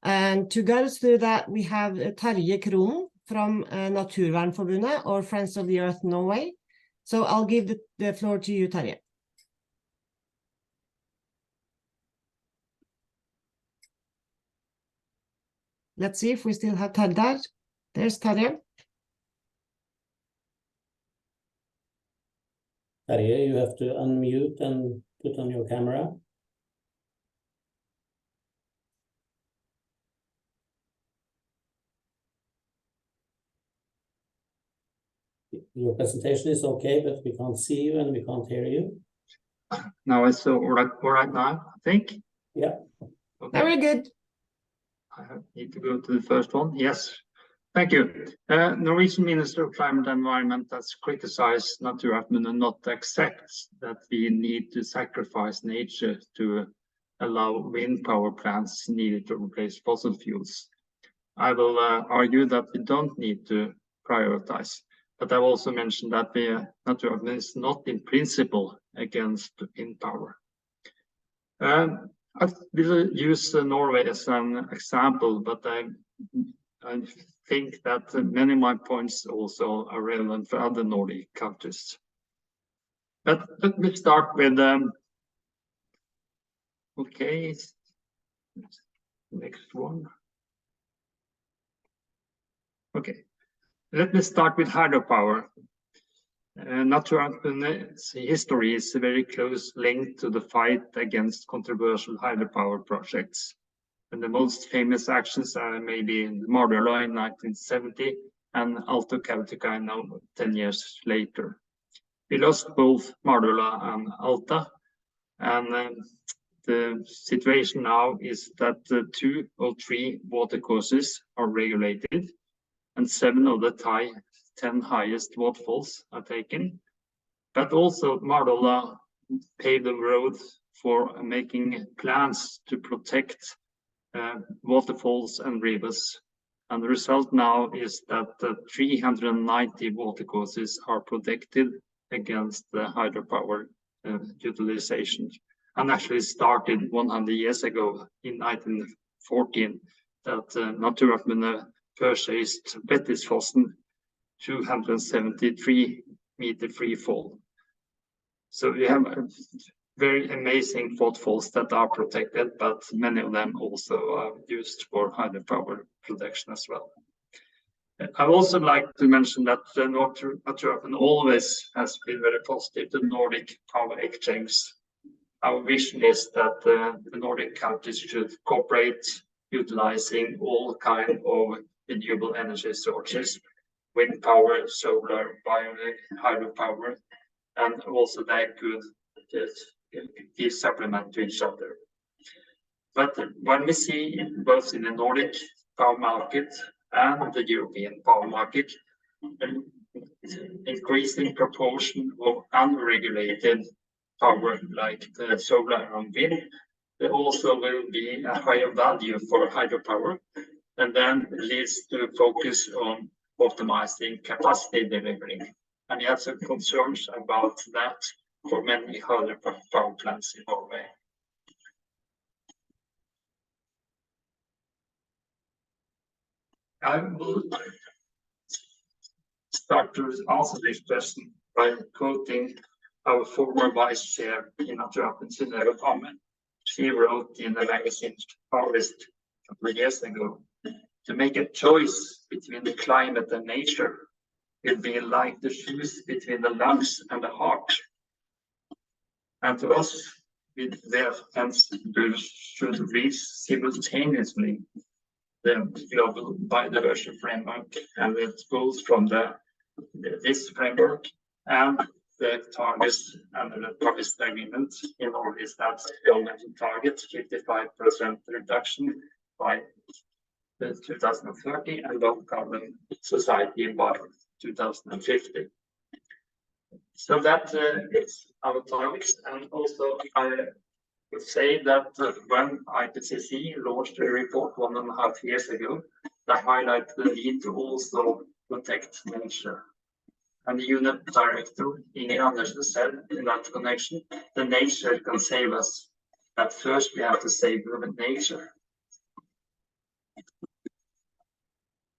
And to guide us through that, we have Terje Krohn from Naturvernforbundet, or Friends of the Earth Norway. So I'll give the floor to you, Terje. Let's see if we still have Terje. There's Terje. Terje, you have to unmute and put on your camera. Your presentation is okay, but we can't see you and we can't hear you. Now it's all right now, I think. Yeah. Okay. Very good. I need to go to the first one. Yes. Thank you. Norwegian Minister of Climate and Environment has criticized Naturvernforbundet and not accept that we need to sacrifice nature to allow wind power plants needed to replace fossil fuels. I will argue that we don't need to prioritize, but I've also mentioned that Naturvernforbundet is not in principle against wind power. I will use Norway as an example, but I think that many of my points also are relevant for other Nordic countries. But let me start with, okay, next one. Okay, let me start with hydropower. Naturvernfobundet's history is a very close link to the fight against controversial hydropower projects. And the most famous actions are maybe Mardøla in 1970 and Alta-Kautokeino now 10 years later. We lost both Mardøla and Alta, and the situation now is that 2 or 3 watercourses are regulated, and 7 of the 10 highest waterfalls are taken. But also Mardøla paved the road for making plans to protect waterfalls and rivers. And the result now is that 390 watercourses are protected against the hydropower utilization. And actually started 100 years ago in 1914 that Naturvernforbundet purchased Bettisfossen 273 meter free fall. So we have very amazing waterfalls that are protected, but many of them also are used for hydropower production as well. I also like to mention that the Nordic always has been very positive to Nordic power exchange. Our vision is that the Nordic countries should cooperate, utilizing all kinds of renewable energy sources, wind power, solar, hydropower, and also they could give supplement to each other. But when we see both in the Nordic power market and the European power market, an increasing proportion of unregulated power like the solar and wind, there also will be a higher value for hydropower, and then leads to focus on optimizing capacity delivery. And we have some concerns about that for many hydropower plants in Norway. I will start to answer this question by quoting our former vice chair in Naturhappen, Synnøve Palme. She wrote in the magazine Harvest a couple of years ago, to make a choice between the climate and nature will be like the choose between the lungs and the heart. And to us, with their hands, should reach simultaneously the global biodiversity framework, and it goes from this framework and the targets under the Paris Agreement in order is that governmental target 55% reduction by 2030 and low carbon society by 2050. So that is our targets, and also I would say that when IPCC launched a report 1.5 years ago, they highlighted the need to also protect nature. And the unit director, Inger Andersen, said in that connection, the nature can save us, but first we have to save the nature.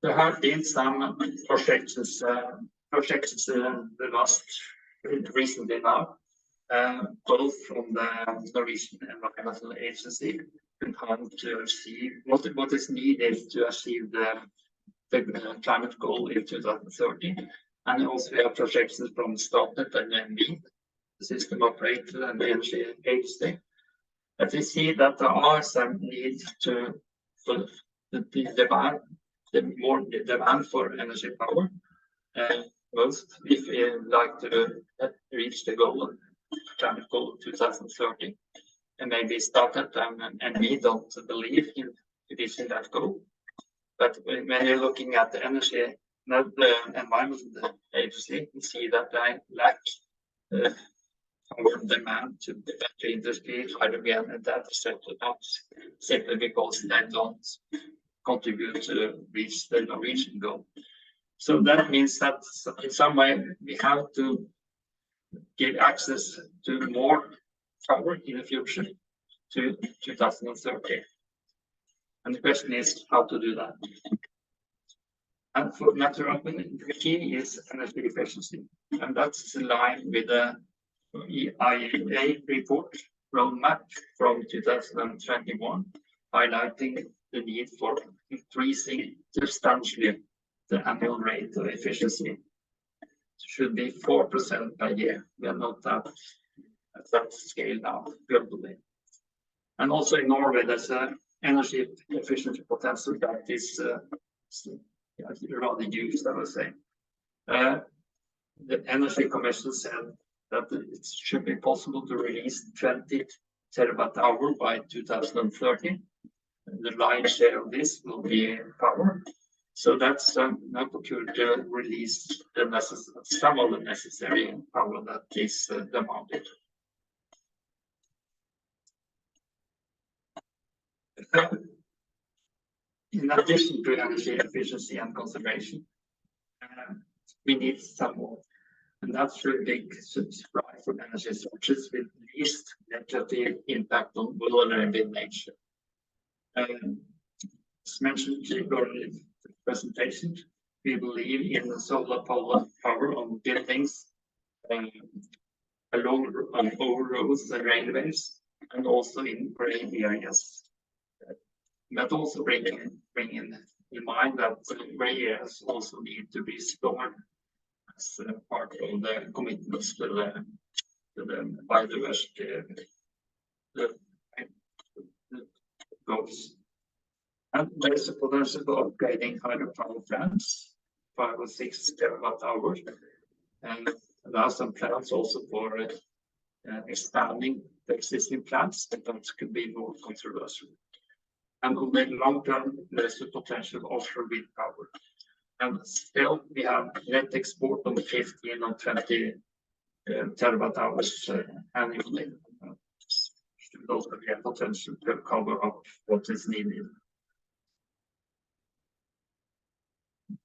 There have been some projections recently now, both from the Norwegian Environmental Agency and how to achieve what is needed to achieve the climate goal in 2030. And also we have projections from Statnett and NV, the system operator and the energy agency. But we see that there are some need for the more demand for energy power. Most if we like to reach the goal, climate goal 2030, and maybe Statnett and we don't believe in reaching that goal. But when you're looking at the energy, not the environmental agency, you see that they lack power demand to the battery industry, hydrogen, and that simply because they don't contribute to reach the Norwegian goal. So that means that in some way we have to give access to more power in the future to 2030. And the question is how to do that. And for Naturhappen, the key is energy efficiency. And that's in line with the IEA report roadmap from 2021, highlighting the need for increasing substantially the annual rate of efficiency. It should be 4% per year. We are not at that scale now globally. And also in Norway, there's an energy efficiency potential that is rather used, I would say. The Energy Commission said that it should be possible to release 20 terawatt-hour by 2030. The lion's share of this will be power. So that's an opportunity to release some of the necessary power that is demanded. In addition to energy efficiency and conservation, we need some more. And that's a big supply from energy sources with least negative impact on vulnerable nature. As mentioned during the presentation, we believe in solar power on buildings, over roads and railways, and also in grey areas. But also bring in in mind that gray areas also need to be stored as part of the commitments to the biodiversity goals. And there's a potential for upgrading hydropower plants, 5 or 6 terawatt hours. And there are some plans also for expanding the existing plants, but that could be more controversial. And on the long term, there's the potential of offshore wind power. And still, we have net export of 15 or 20 terawatt hours annually. Should also be a potential to cover up what is needed.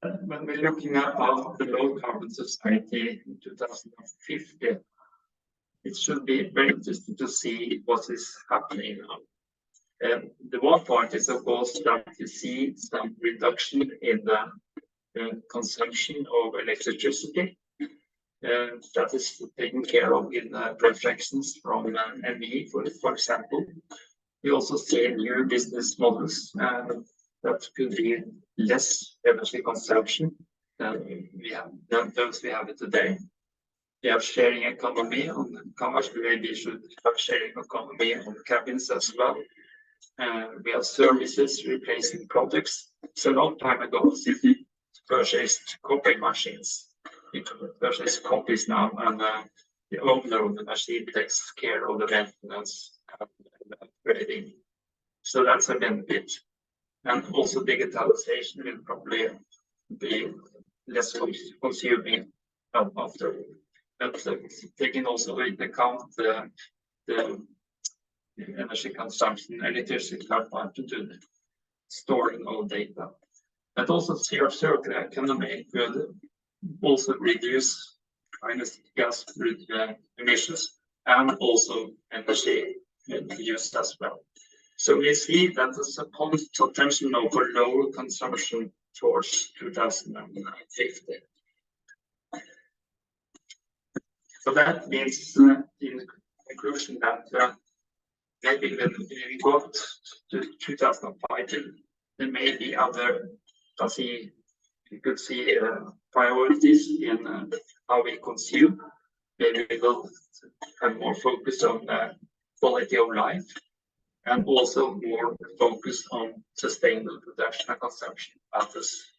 When we're looking at the low carbon society in 2050, it should be very interesting to see what is happening now. The one part is, of course, that you see some reduction in the consumption of electricity. That is taken care of in projections from ME, for example. We also see new business models that could be less energy consumption than those we have today. We have sharing economy on cars. We maybe should have sharing economy on cabins as well. We have services replacing products. So a long time ago, city purchased copying machines. You can purchase copies now, and the owner of the machine takes care of the maintenance and upgrading. So that's a benefit. And also digitalization will probably be less consuming after. But taking also into account the energy consumption, electricity consumption to storing of data. And also circular economy will also reduce gas emissions and also energy use as well. So we see that there's a potential now for lower consumption towards 2050. So that means, in conclusion, that maybe when we got to 2050, there may be other, you could see priorities in how we consume. Maybe we will have more focus on quality of life, and also more focus on sustainable production and consumption methods.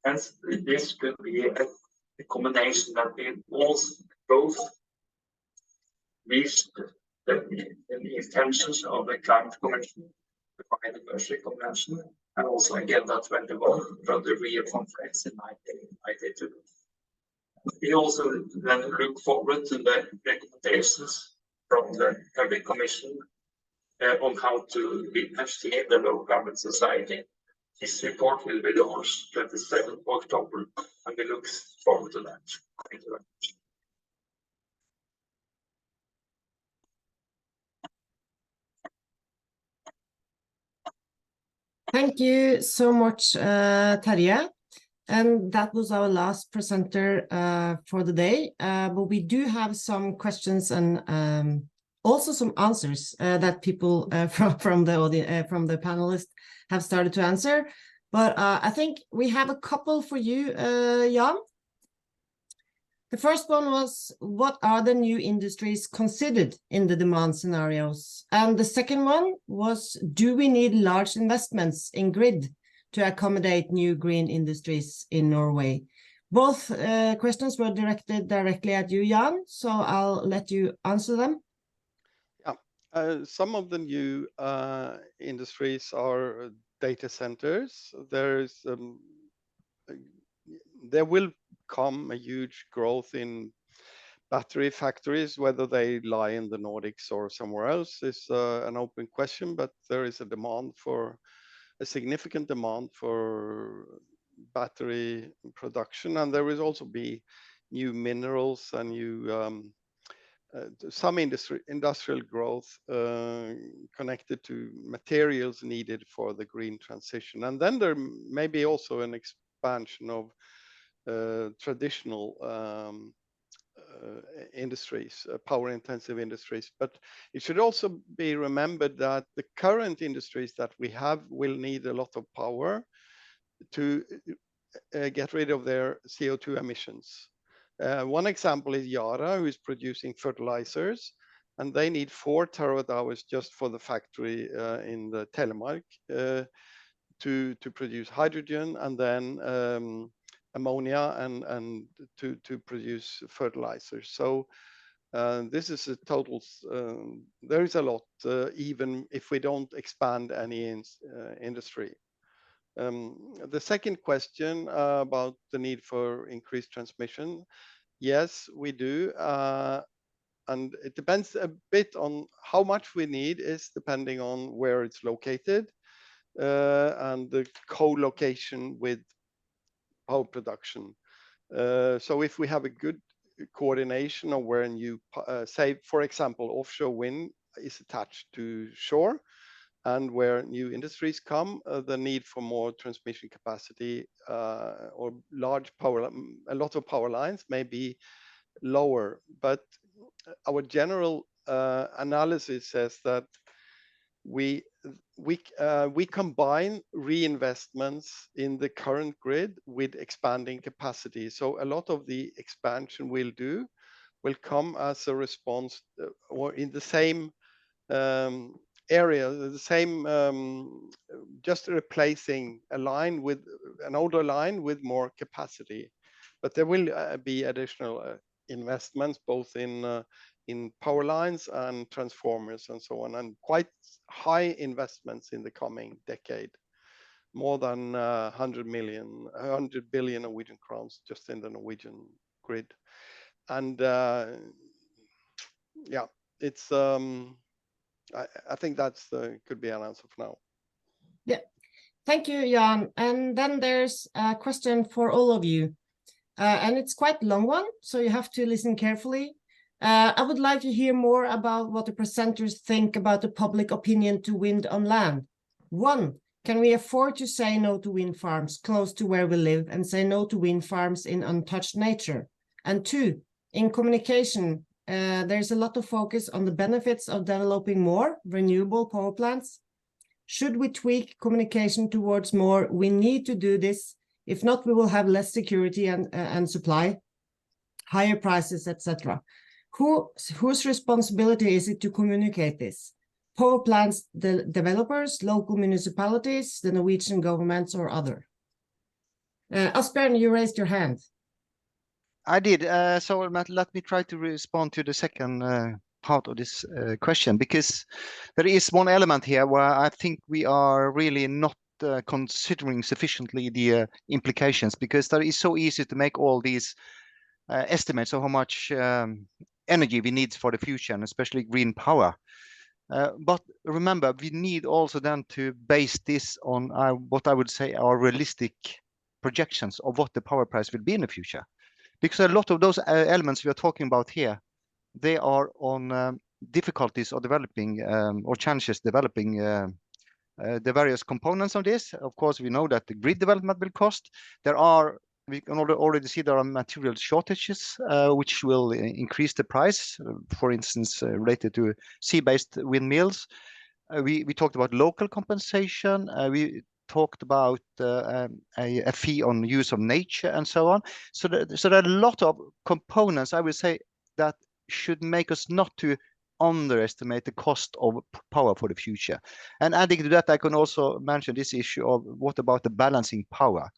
And this could be a combination that we also both reach the intentions of the Climate Convention, the Biodiversity Convention, and also Agenda 21 from the Rio Conference in 1992. We also then look forward to the recommendations from the Public Commission on how to achieve the low carbon society. This report will be launched 27th October, and we look forward to that. Thank you very much. Thank you so much, Terje. And that was our last presenter for the day. But we do have some questions and also some answers that people from the audience, from the panelists have started to answer. But I think we have a couple for you, Jan. The first one was, what are the new industries considered in the demand scenarios? And the second one was, do we need large investments in grid to accommodate new green industries in Norway? Both questions were directed directly at you, Jan, so I'll let you answer them. Yeah, some of the new industries are data centers. There will come a huge growth in battery factories. Whether they lie in the Nordics or somewhere else is an open question, but there is a significant demand for battery production, and there will also be new minerals and new some industrial growth connected to materials needed for the green transition. And then there may be also an expansion of traditional industries, power-intensive industries. But it should also be remembered that the current industries that we have will need a lot of power to get rid of their CO2 emissions. One example is Yara, who is producing fertilizers, and they need 4 terawatt-hours just for the factory in the Telemark to produce hydrogen, and then ammonia and to produce fertilizers. So this is a total, there is a lot, even if we don't expand any industry. The second question about the need for increased transmission. Yes, we do. And it depends a bit on how much we need is depending on where it's located and the co-location with power production. So if we have a good coordination of where you say, for example, offshore wind is attached to shore, and where new industries come, the need for more transmission capacity or a lot of power lines may be lower. But our general analysis says that we combine reinvestments in the current grid with expanding capacity. So a lot of the expansion will come as a response or in the same area, the same, just replacing a line with an older line with more capacity. But there will be additional investments both in power lines and transformers and so on, and quite high investments in the coming decade, more than 100 billion Norwegian crowns just in the Norwegian grid. And yeah, it's I think that's could be an answer for now. Yeah, thank you, Jan. And then there's a question for all of you, and it's quite a long one, so you have to listen carefully. I would like to hear more about what the presenters think about the public opinion to wind on land. 1, can we afford to say no to wind farms close to where we live and say no to wind farms in untouched nature? And 2, in communication, there's a lot of focus on the benefits of developing more renewable power plants. Should we tweak communication towards more, we need to do this, if not we will have less security and supply, higher prices, etc. Whose responsibility is it to communicate this? Power plants, the developers, local municipalities, the Norwegian governments, or other? Asbjørn, you raised your hand. I did. So let me try to respond to the second part of this question, because there is one element here where I think we are really not considering sufficiently the implications, because that is so easy to make all these estimates of how much energy we need for the future, and especially green power. But remember, we need also then to base this on what I would say are realistic projections of what the power price will be in the future. Because a lot of those elements we are talking about here, they are on difficulties of developing or challenges developing the various components of this. Of course, we know that the grid development will cost. We can already see there are material shortages, which will increase the price, for instance, related to sea-based windmills. We talked about local compensation. We talked about a fee on use of nature and so on. So there are a lot of components, I would say, that should make us not to underestimate the cost of power for the future. And adding to that, I can also mention this issue of what about the balancing power.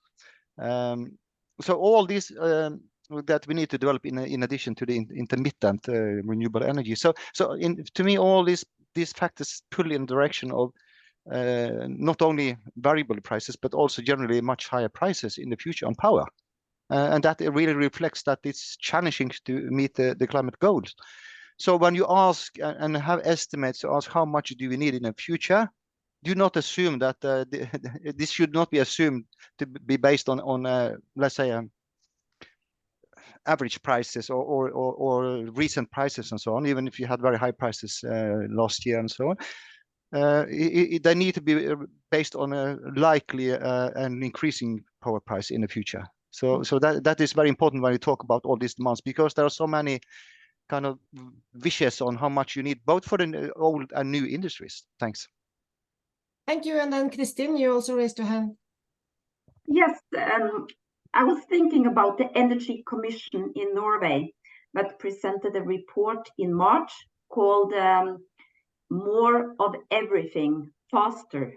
So all these that we need to develop in addition to the intermittent renewable energy. So to me, all these factors pull in the direction of not only variable prices, but also generally much higher prices in the future on power. And that really reflects that it's challenging to meet the climate goals. So when you ask and have estimates to ask how much do we need in the future, do not assume that this should not be assumed to be based on let's say average prices or recent prices and so on, even if you had very high prices last year and so on. They need to be based on a likely and increasing power price in the future. So that is very important when you talk about all these demands, because there are so many kind of wishes on how much you need, both for the old and new industries. Thanks. Thank you. And then Kristin, you also raised your hand. Yes, I was thinking about the Energy Commission in Norway that presented a report in March called More of Everything, Faster.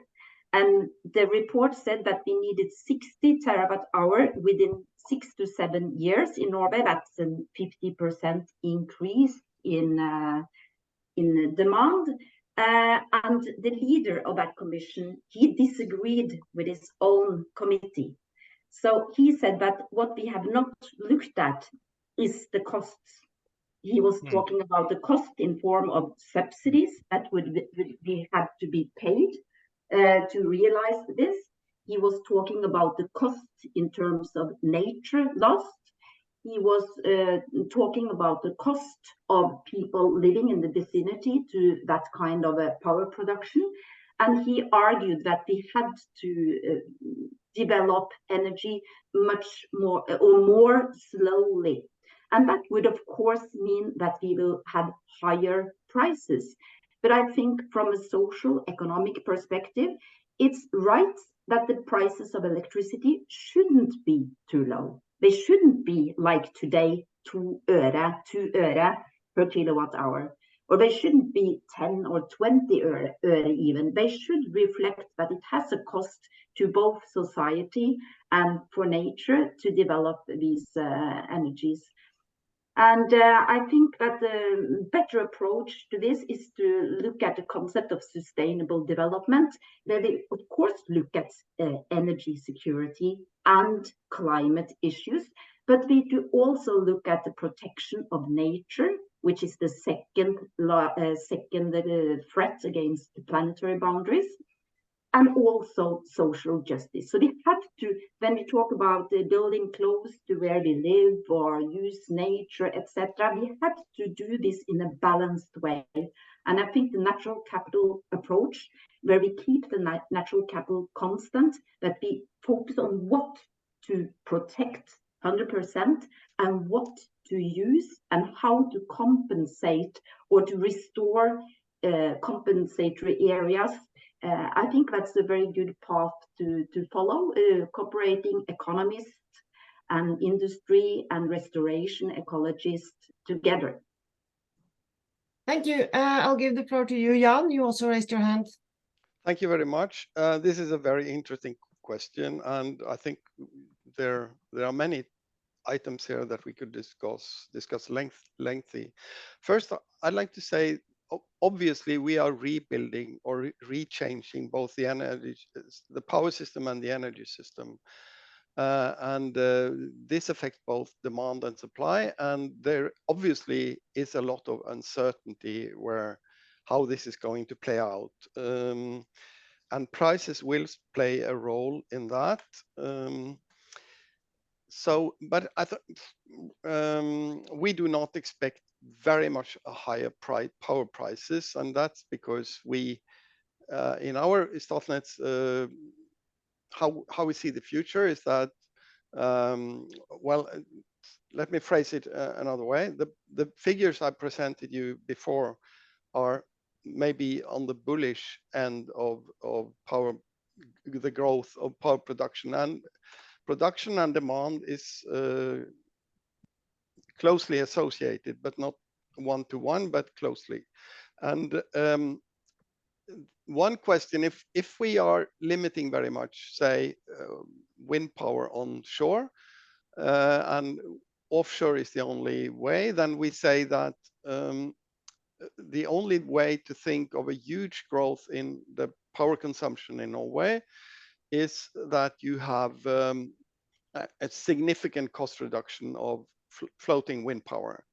And the report said that we needed 60 terawatt hour within 6 to 7 years in Norway. That's a 50% increase in demand. And the leader of that commission, he disagreed with his own committee. So he said that what we have not looked at is the costs. He was talking about the cost in form of subsidies that would have to be paid to realize this. He was talking about the cost in terms of nature lost. He was talking about the cost of people living in the vicinity to that kind of a power production. And he argued that we had to develop energy much more or more slowly. And that would, of course, mean that we will have higher prices. But I think from a social economic perspective, it's right that the prices of electricity shouldn't be too low. They shouldn't be like today, 2 øre per kilowatt hour. Or they shouldn't be 10 or 20 øre even. They should reflect that it has a cost to both society and for nature to develop these energies. And I think that the better approach to this is to look at the concept of sustainable development, where we, of course, look at energy security and climate issues, but we do also look at the protection of nature, which is the second threat against the planetary boundaries, and also social justice. So we have to, when we talk about building close to where we live or use nature, etc., we have to do this in a balanced way. And I think the natural capital approach, where we keep the natural capital constant, that we focus on what to protect 100% and what to use and how to compensate or to restore compensatory areas. I think that's a very good path to follow, cooperating economists and industry and restoration ecologists together. Thank you. I'll give the floor to you, Jan. You also raised your hand. Thank you very much. This is a very interesting question, and I think there are many items here that we could discuss lengthy. First, I'd like to say, obviously, we are rebuilding or rechanging both the energy, the power system and the energy system. This affects both demand and supply. And there obviously is a lot of uncertainty how this is going to play out. And prices will play a role in that. But we do not expect very much a higher power prices, and that's because we, in our Statnet's, how we see the future is that, well, let me phrase it another way. The figures I presented you before are maybe on the bullish end of power, the growth of power production, and production and demand is closely associated, but not one-to-one, but closely. And one question, if we are limiting very much, say, wind power onshore, and offshore is the only way, then we say that the only way to think of a huge growth in the power consumption in Norway is that you have a significant cost reduction of floating wind power.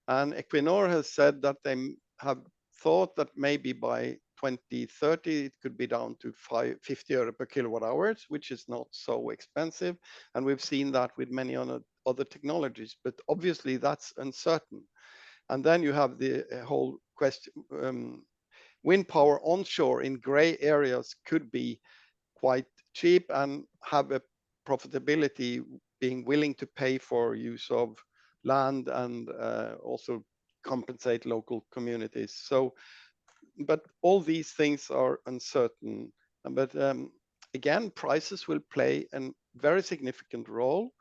And Equinor has said that they have thought that maybe by 2030 it could be down to 50 euro per kilowatt hours, which is not so expensive. And we've seen that with many other technologies, but obviously that's uncertain. And then you have the whole question, wind power onshore in gray areas could be quite cheap and have a profitability being willing to pay for use of land and also compensate local communities. So, but all these things are uncertain. But again, prices will play a very significant role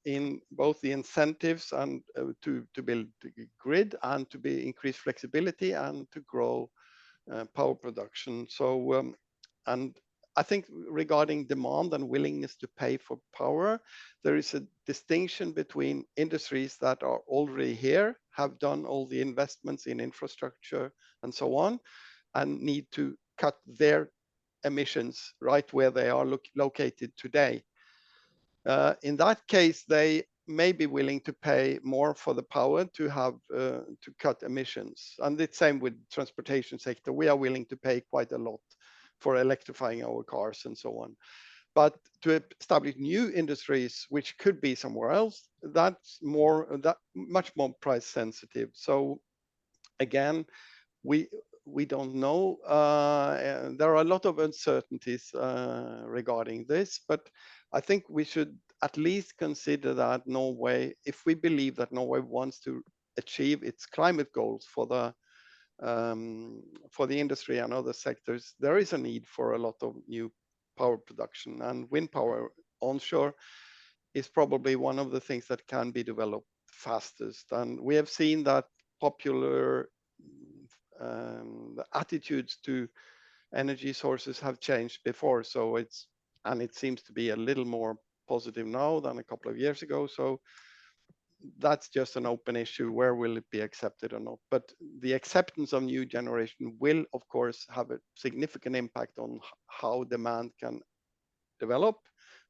in both the incentives and to build the grid and to increase flexibility and to grow power production. So, and I think regarding demand and willingness to pay for power, there is a distinction between industries that are already here, have done all the investments in infrastructure and so on, and need to cut their emissions right where they are located today. In that case, they may be willing to pay more for the power to have to cut emissions. And the same with transportation sector. We are willing to pay quite a lot for electrifying our cars and so on. But to establish new industries, which could be somewhere else, that's much more price sensitive. So again, we don't know. There are a lot of uncertainties regarding this, but I think we should at least consider that Norway, if we believe that Norway wants to achieve its climate goals for the industry and other sectors, there is a need for a lot of new power production, and wind power onshore is probably one of the things that can be developed fastest. And we have seen that popular the attitudes to energy sources have changed before, so it seems to be a little more positive now than a couple of years ago. So that's just an open issue. Where will it be accepted or not? But the acceptance of new generation will, of course, have a significant impact on how demand can develop,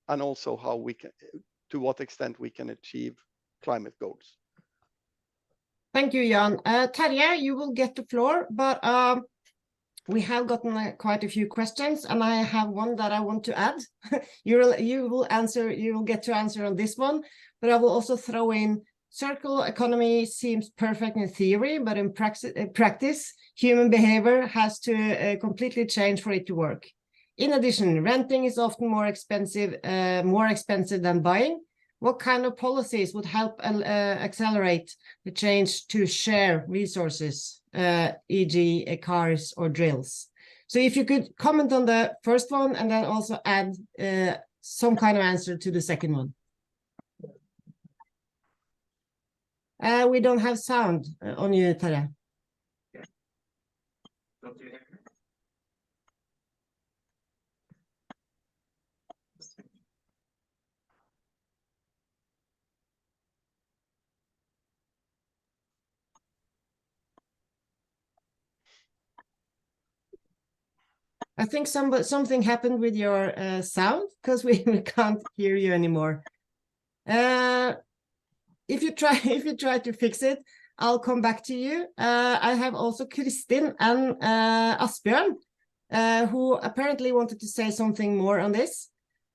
and also how we can, to what extent we can achieve climate goals. Thank you, Jan. Terje, you will get the floor, but we have gotten quite a few questions, and I have one that I want to add. You will get to answer on this one, but I will also throw in circular economy seems perfect in theory, but in practice, human behavior has to completely change for it to work. In addition, renting is often more expensive than buying. What kind of policies would help accelerate the change to share resources, e.g. cars or drills? So if you could comment on the first one and then also add some kind of answer to the second one. We don't have sound on you, Terje. Don't you hear me? I think something happened with your sound, because we can't hear you anymore. If you try to fix it, I'll come back to you. I have also Kristin and Asbjørn, who apparently wanted to say something more on this.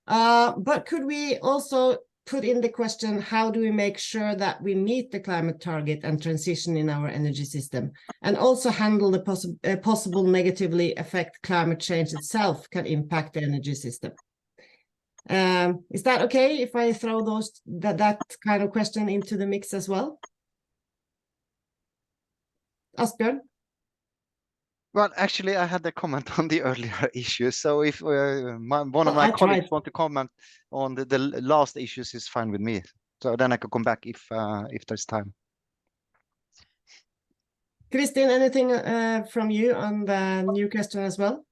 But could we also put in the question, how do we make sure that we meet the climate target and transition in our energy system, and also handle the possible negatively affect climate change itself can impact the energy system? Is that okay if I throw that kind of question into the mix as well? Asbjørn? Well, actually, I had a comment on the earlier issues. So if one of my colleagues want to comment on the last issues, is fine with me. So then I could come back if there's time. Kristin, anything from you on the new question as well?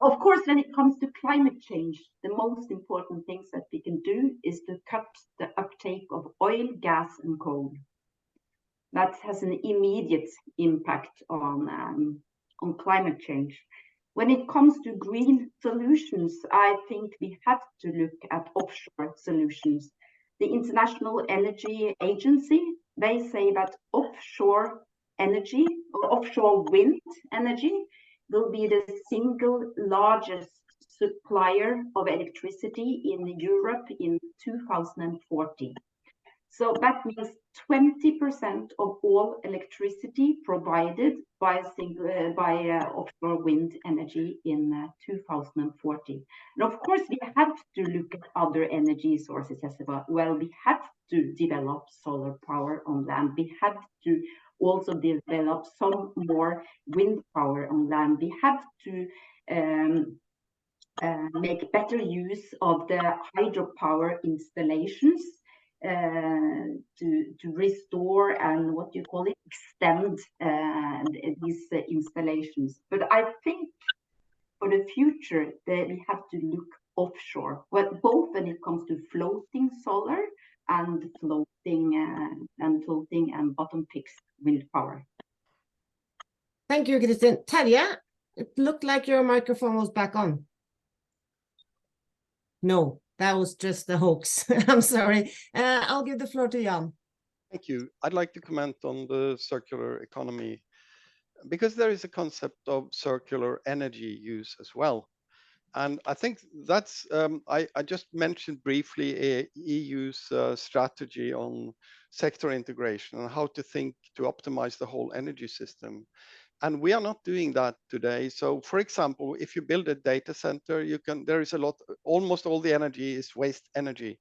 Of course, when it comes to climate change, the most important things that we can do is to cut the uptake of oil, gas, and coal. That has an immediate impact on climate change. When it comes to green solutions, I think we have to look at offshore solutions. The International Energy Agency, they say that offshore energy or offshore wind energy will be the single largest supplier of electricity in Europe in 2040. So that means 20% of all electricity provided by offshore wind energy in 2040. And of course, we have to look at other energy sources as well. We have to develop solar power on land. We have to also develop some more wind power on land. We have to make better use of the hydropower installations to restore and what you call it, extend these installations. But I think for the future that we have to look offshore, both when it comes to floating solar and floating and bottom fixed wind power. Thank you, Kristin. Terje, it looked like your microphone was back on. No, that was just a hoax. I'm sorry. I'll give the floor to Jan. Thank you. I'd like to comment on the circular economy because there is a concept of circular energy use as well. And I think that's, I just mentioned briefly EU's strategy on sector integration and how to think to optimize the whole energy system. And we are not doing that today. So for example, if you build a data center, there is almost all the energy is waste energy.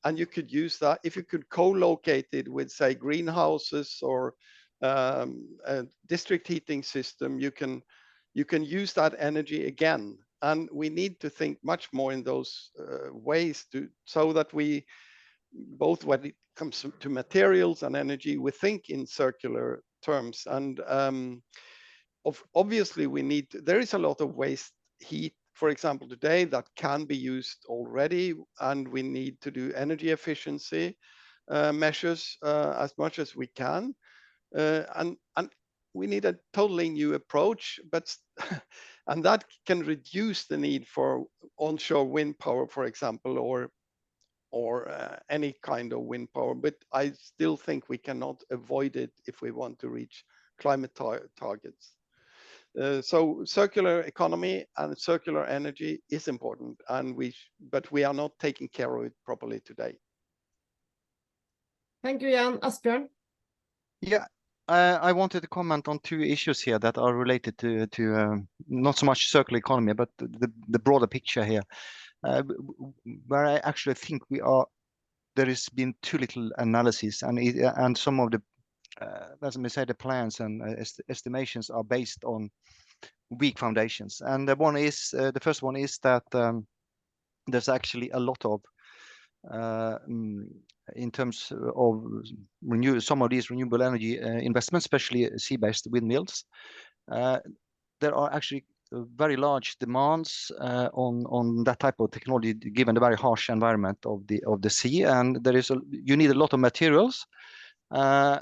And you could use that if you could co-locate it with, say, greenhouses or a district heating system, you can use that energy again. And we need to think much more in those ways so that we, both when it comes to materials and energy, we think in circular terms. And obviously there is a lot of waste heat, for example, today that can be used already, and we need to do energy efficiency measures as much as we can. And we need a totally new approach, and that can reduce the need for onshore wind power, for example, or any kind of wind power. But I still think we cannot avoid it if we want to reach climate targets. So circular economy and circular energy is important, but we are not taking care of it properly today. Thank you, Jan. Asbjørn? Yeah, I wanted to comment on two issues here that are related to not so much circular economy, but the broader picture here, where I actually think there has been too little analysis, and some of the let me say the plans and estimations are based on weak foundations. And the first one is that there's actually a lot of in terms of some of these renewable energy investments, especially sea-based windmills, there are actually very large demands on that type of technology, given the very harsh environment of the sea, and you need a lot of materials, so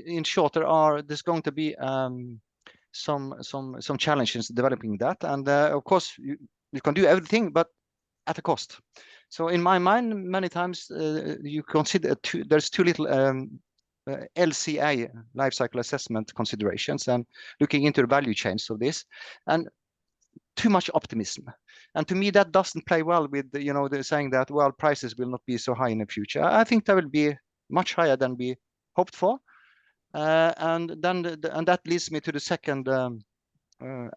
in short, there's going to be some challenges developing that, and of course you can do everything, but at a cost. So in my mind, many times you consider there's too little LCA, life cycle assessment considerations, and looking into the value chains of this, and too much optimism. And to me, that doesn't play well with the saying that, well, prices will not be so high in the future. I think they will be much higher than we hoped for. And that leads me to the second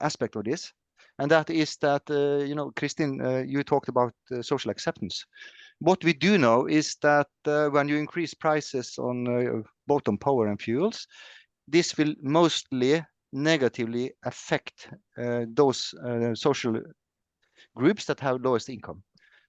aspect of this, and that is that Kristin, you talked about social acceptance. What we do know is that when you increase prices on both on power and fuels, this will mostly negatively affect those social groups that have lowest income.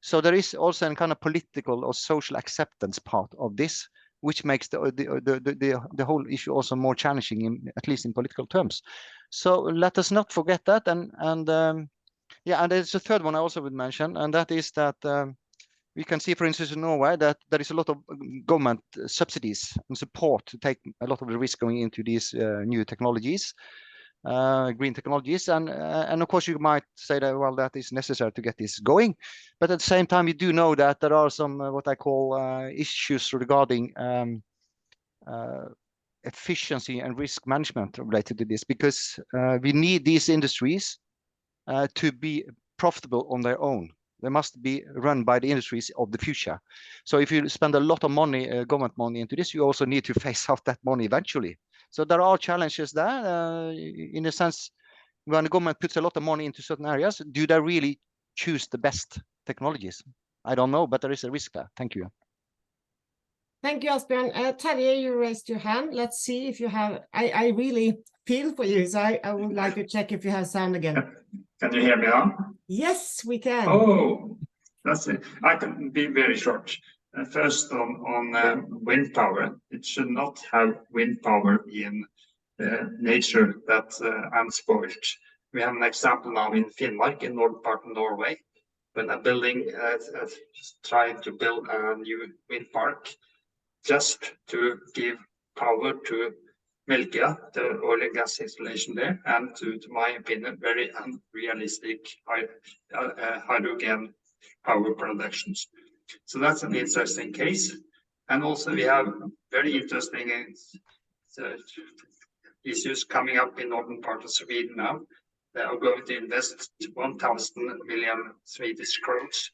So there is also a kind of political or social acceptance part of this, which makes the whole issue also more challenging, at least in political terms. So let us not forget that. And there's a third one I also would mention, and that is that we can see, for instance, in Norway, that there is a lot of government subsidies and support to take a lot of the risk going into these new technologies, green technologies, and of course you might say that, well, that is necessary to get this going, but at the same time you do know that there are some what I call issues regarding efficiency and risk management related to this, because we need these industries to be profitable on their own. They must be run by the industries of the future. So if you spend a lot of money, government money into this, you also need to phase out that money eventually. So there are challenges there. In a sense, when the government puts a lot of money into certain areas, do they really choose the best technologies? I don't know, but there is a risk there. Thank you. Thank you, Asbjørn. Terje, you raised your hand. Let's see if you have, I really feel for you, so I would like to check if you have sound again. Can you hear me now? Yes, we can. Oh, that's it. I can be very short. First on wind power, it should not have wind power in nature that's unspoiled. We have an example now in Finnmark, in northern part of Norway, when a building trying to build a new wind park just to give power to Melkøya, the oil and gas installation there, and to my opinion, very unrealistic hydrogen power productions. So that's an interesting case. And also we have very interesting issues coming up in northern part of Sweden now. They are going to invest 1,000 million Swedish crowns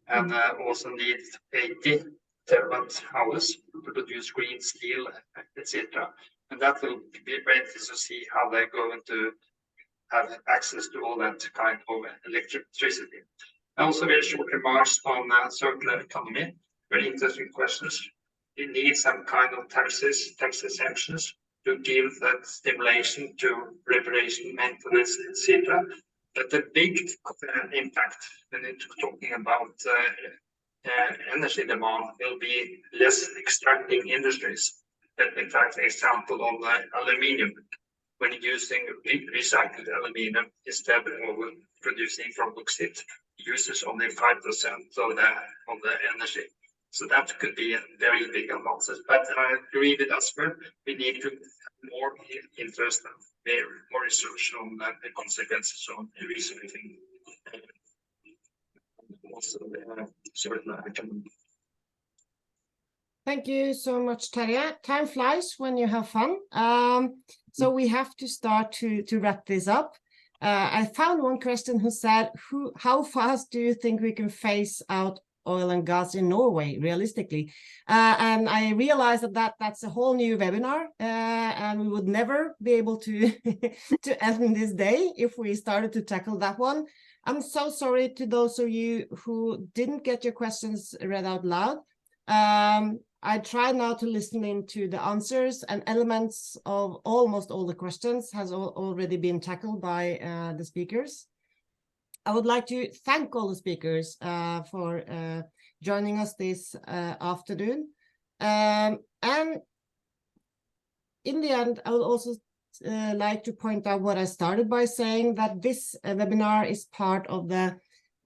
and also need 80 terawatt hours to produce green steel, etc. And that will be very interesting to see how they're going to have access to all that kind of electricity. And also very short remarks on circular economy, very interesting questions. You need some kind of tax exemptions to give that stimulation to reparation, maintenance, etc. But the big impact when it's talking about energy demand will be less extracting industries. Let me try an example on aluminium. When using recycled aluminium instead of producing from bauxite, uses only 5% of the energy. So that could be a very big advantage. But I agree with Asbjørn, we need to have more interest and more research on the consequences of recycling. Also, Thank you so much, Terje. Time flies when you have fun. So we have to start to wrap this up. I found one question who said, how fast do you think we can phase out oil and gas in Norway, realistically? And I realized that's a whole new webinar, and we would never be able to, to end this day if we started to tackle that one. I'm so sorry to those of you who didn't get your questions read out loud. I tried now to listen into the answers, and elements of almost all the questions has already been tackled by the speakers. I would like to thank all the speakers for joining us this afternoon. And in the end, I would also like to point out what I started by saying, that this webinar is part of the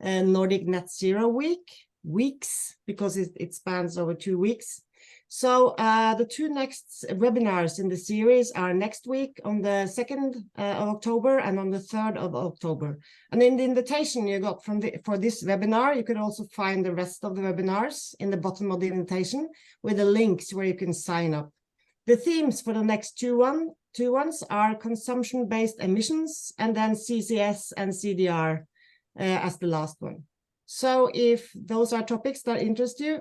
Nordic Net Zero weeks, because it spans over 2 weeks. So the 2 next webinars in the series are next week on the 2nd of October and on the 3rd of October. And in the invitation you got for this webinar, you could also find the rest of the webinars in the bottom of the invitation with the links where you can sign up. The themes for the next two ones are consumption-based emissions, and then CCS and CDR as the last one. So if those are topics that interest you,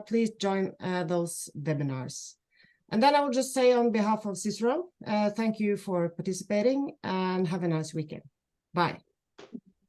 please join those webinars. And then I will just say on behalf of Cicero, thank you for participating and have a nice weekend. Bye.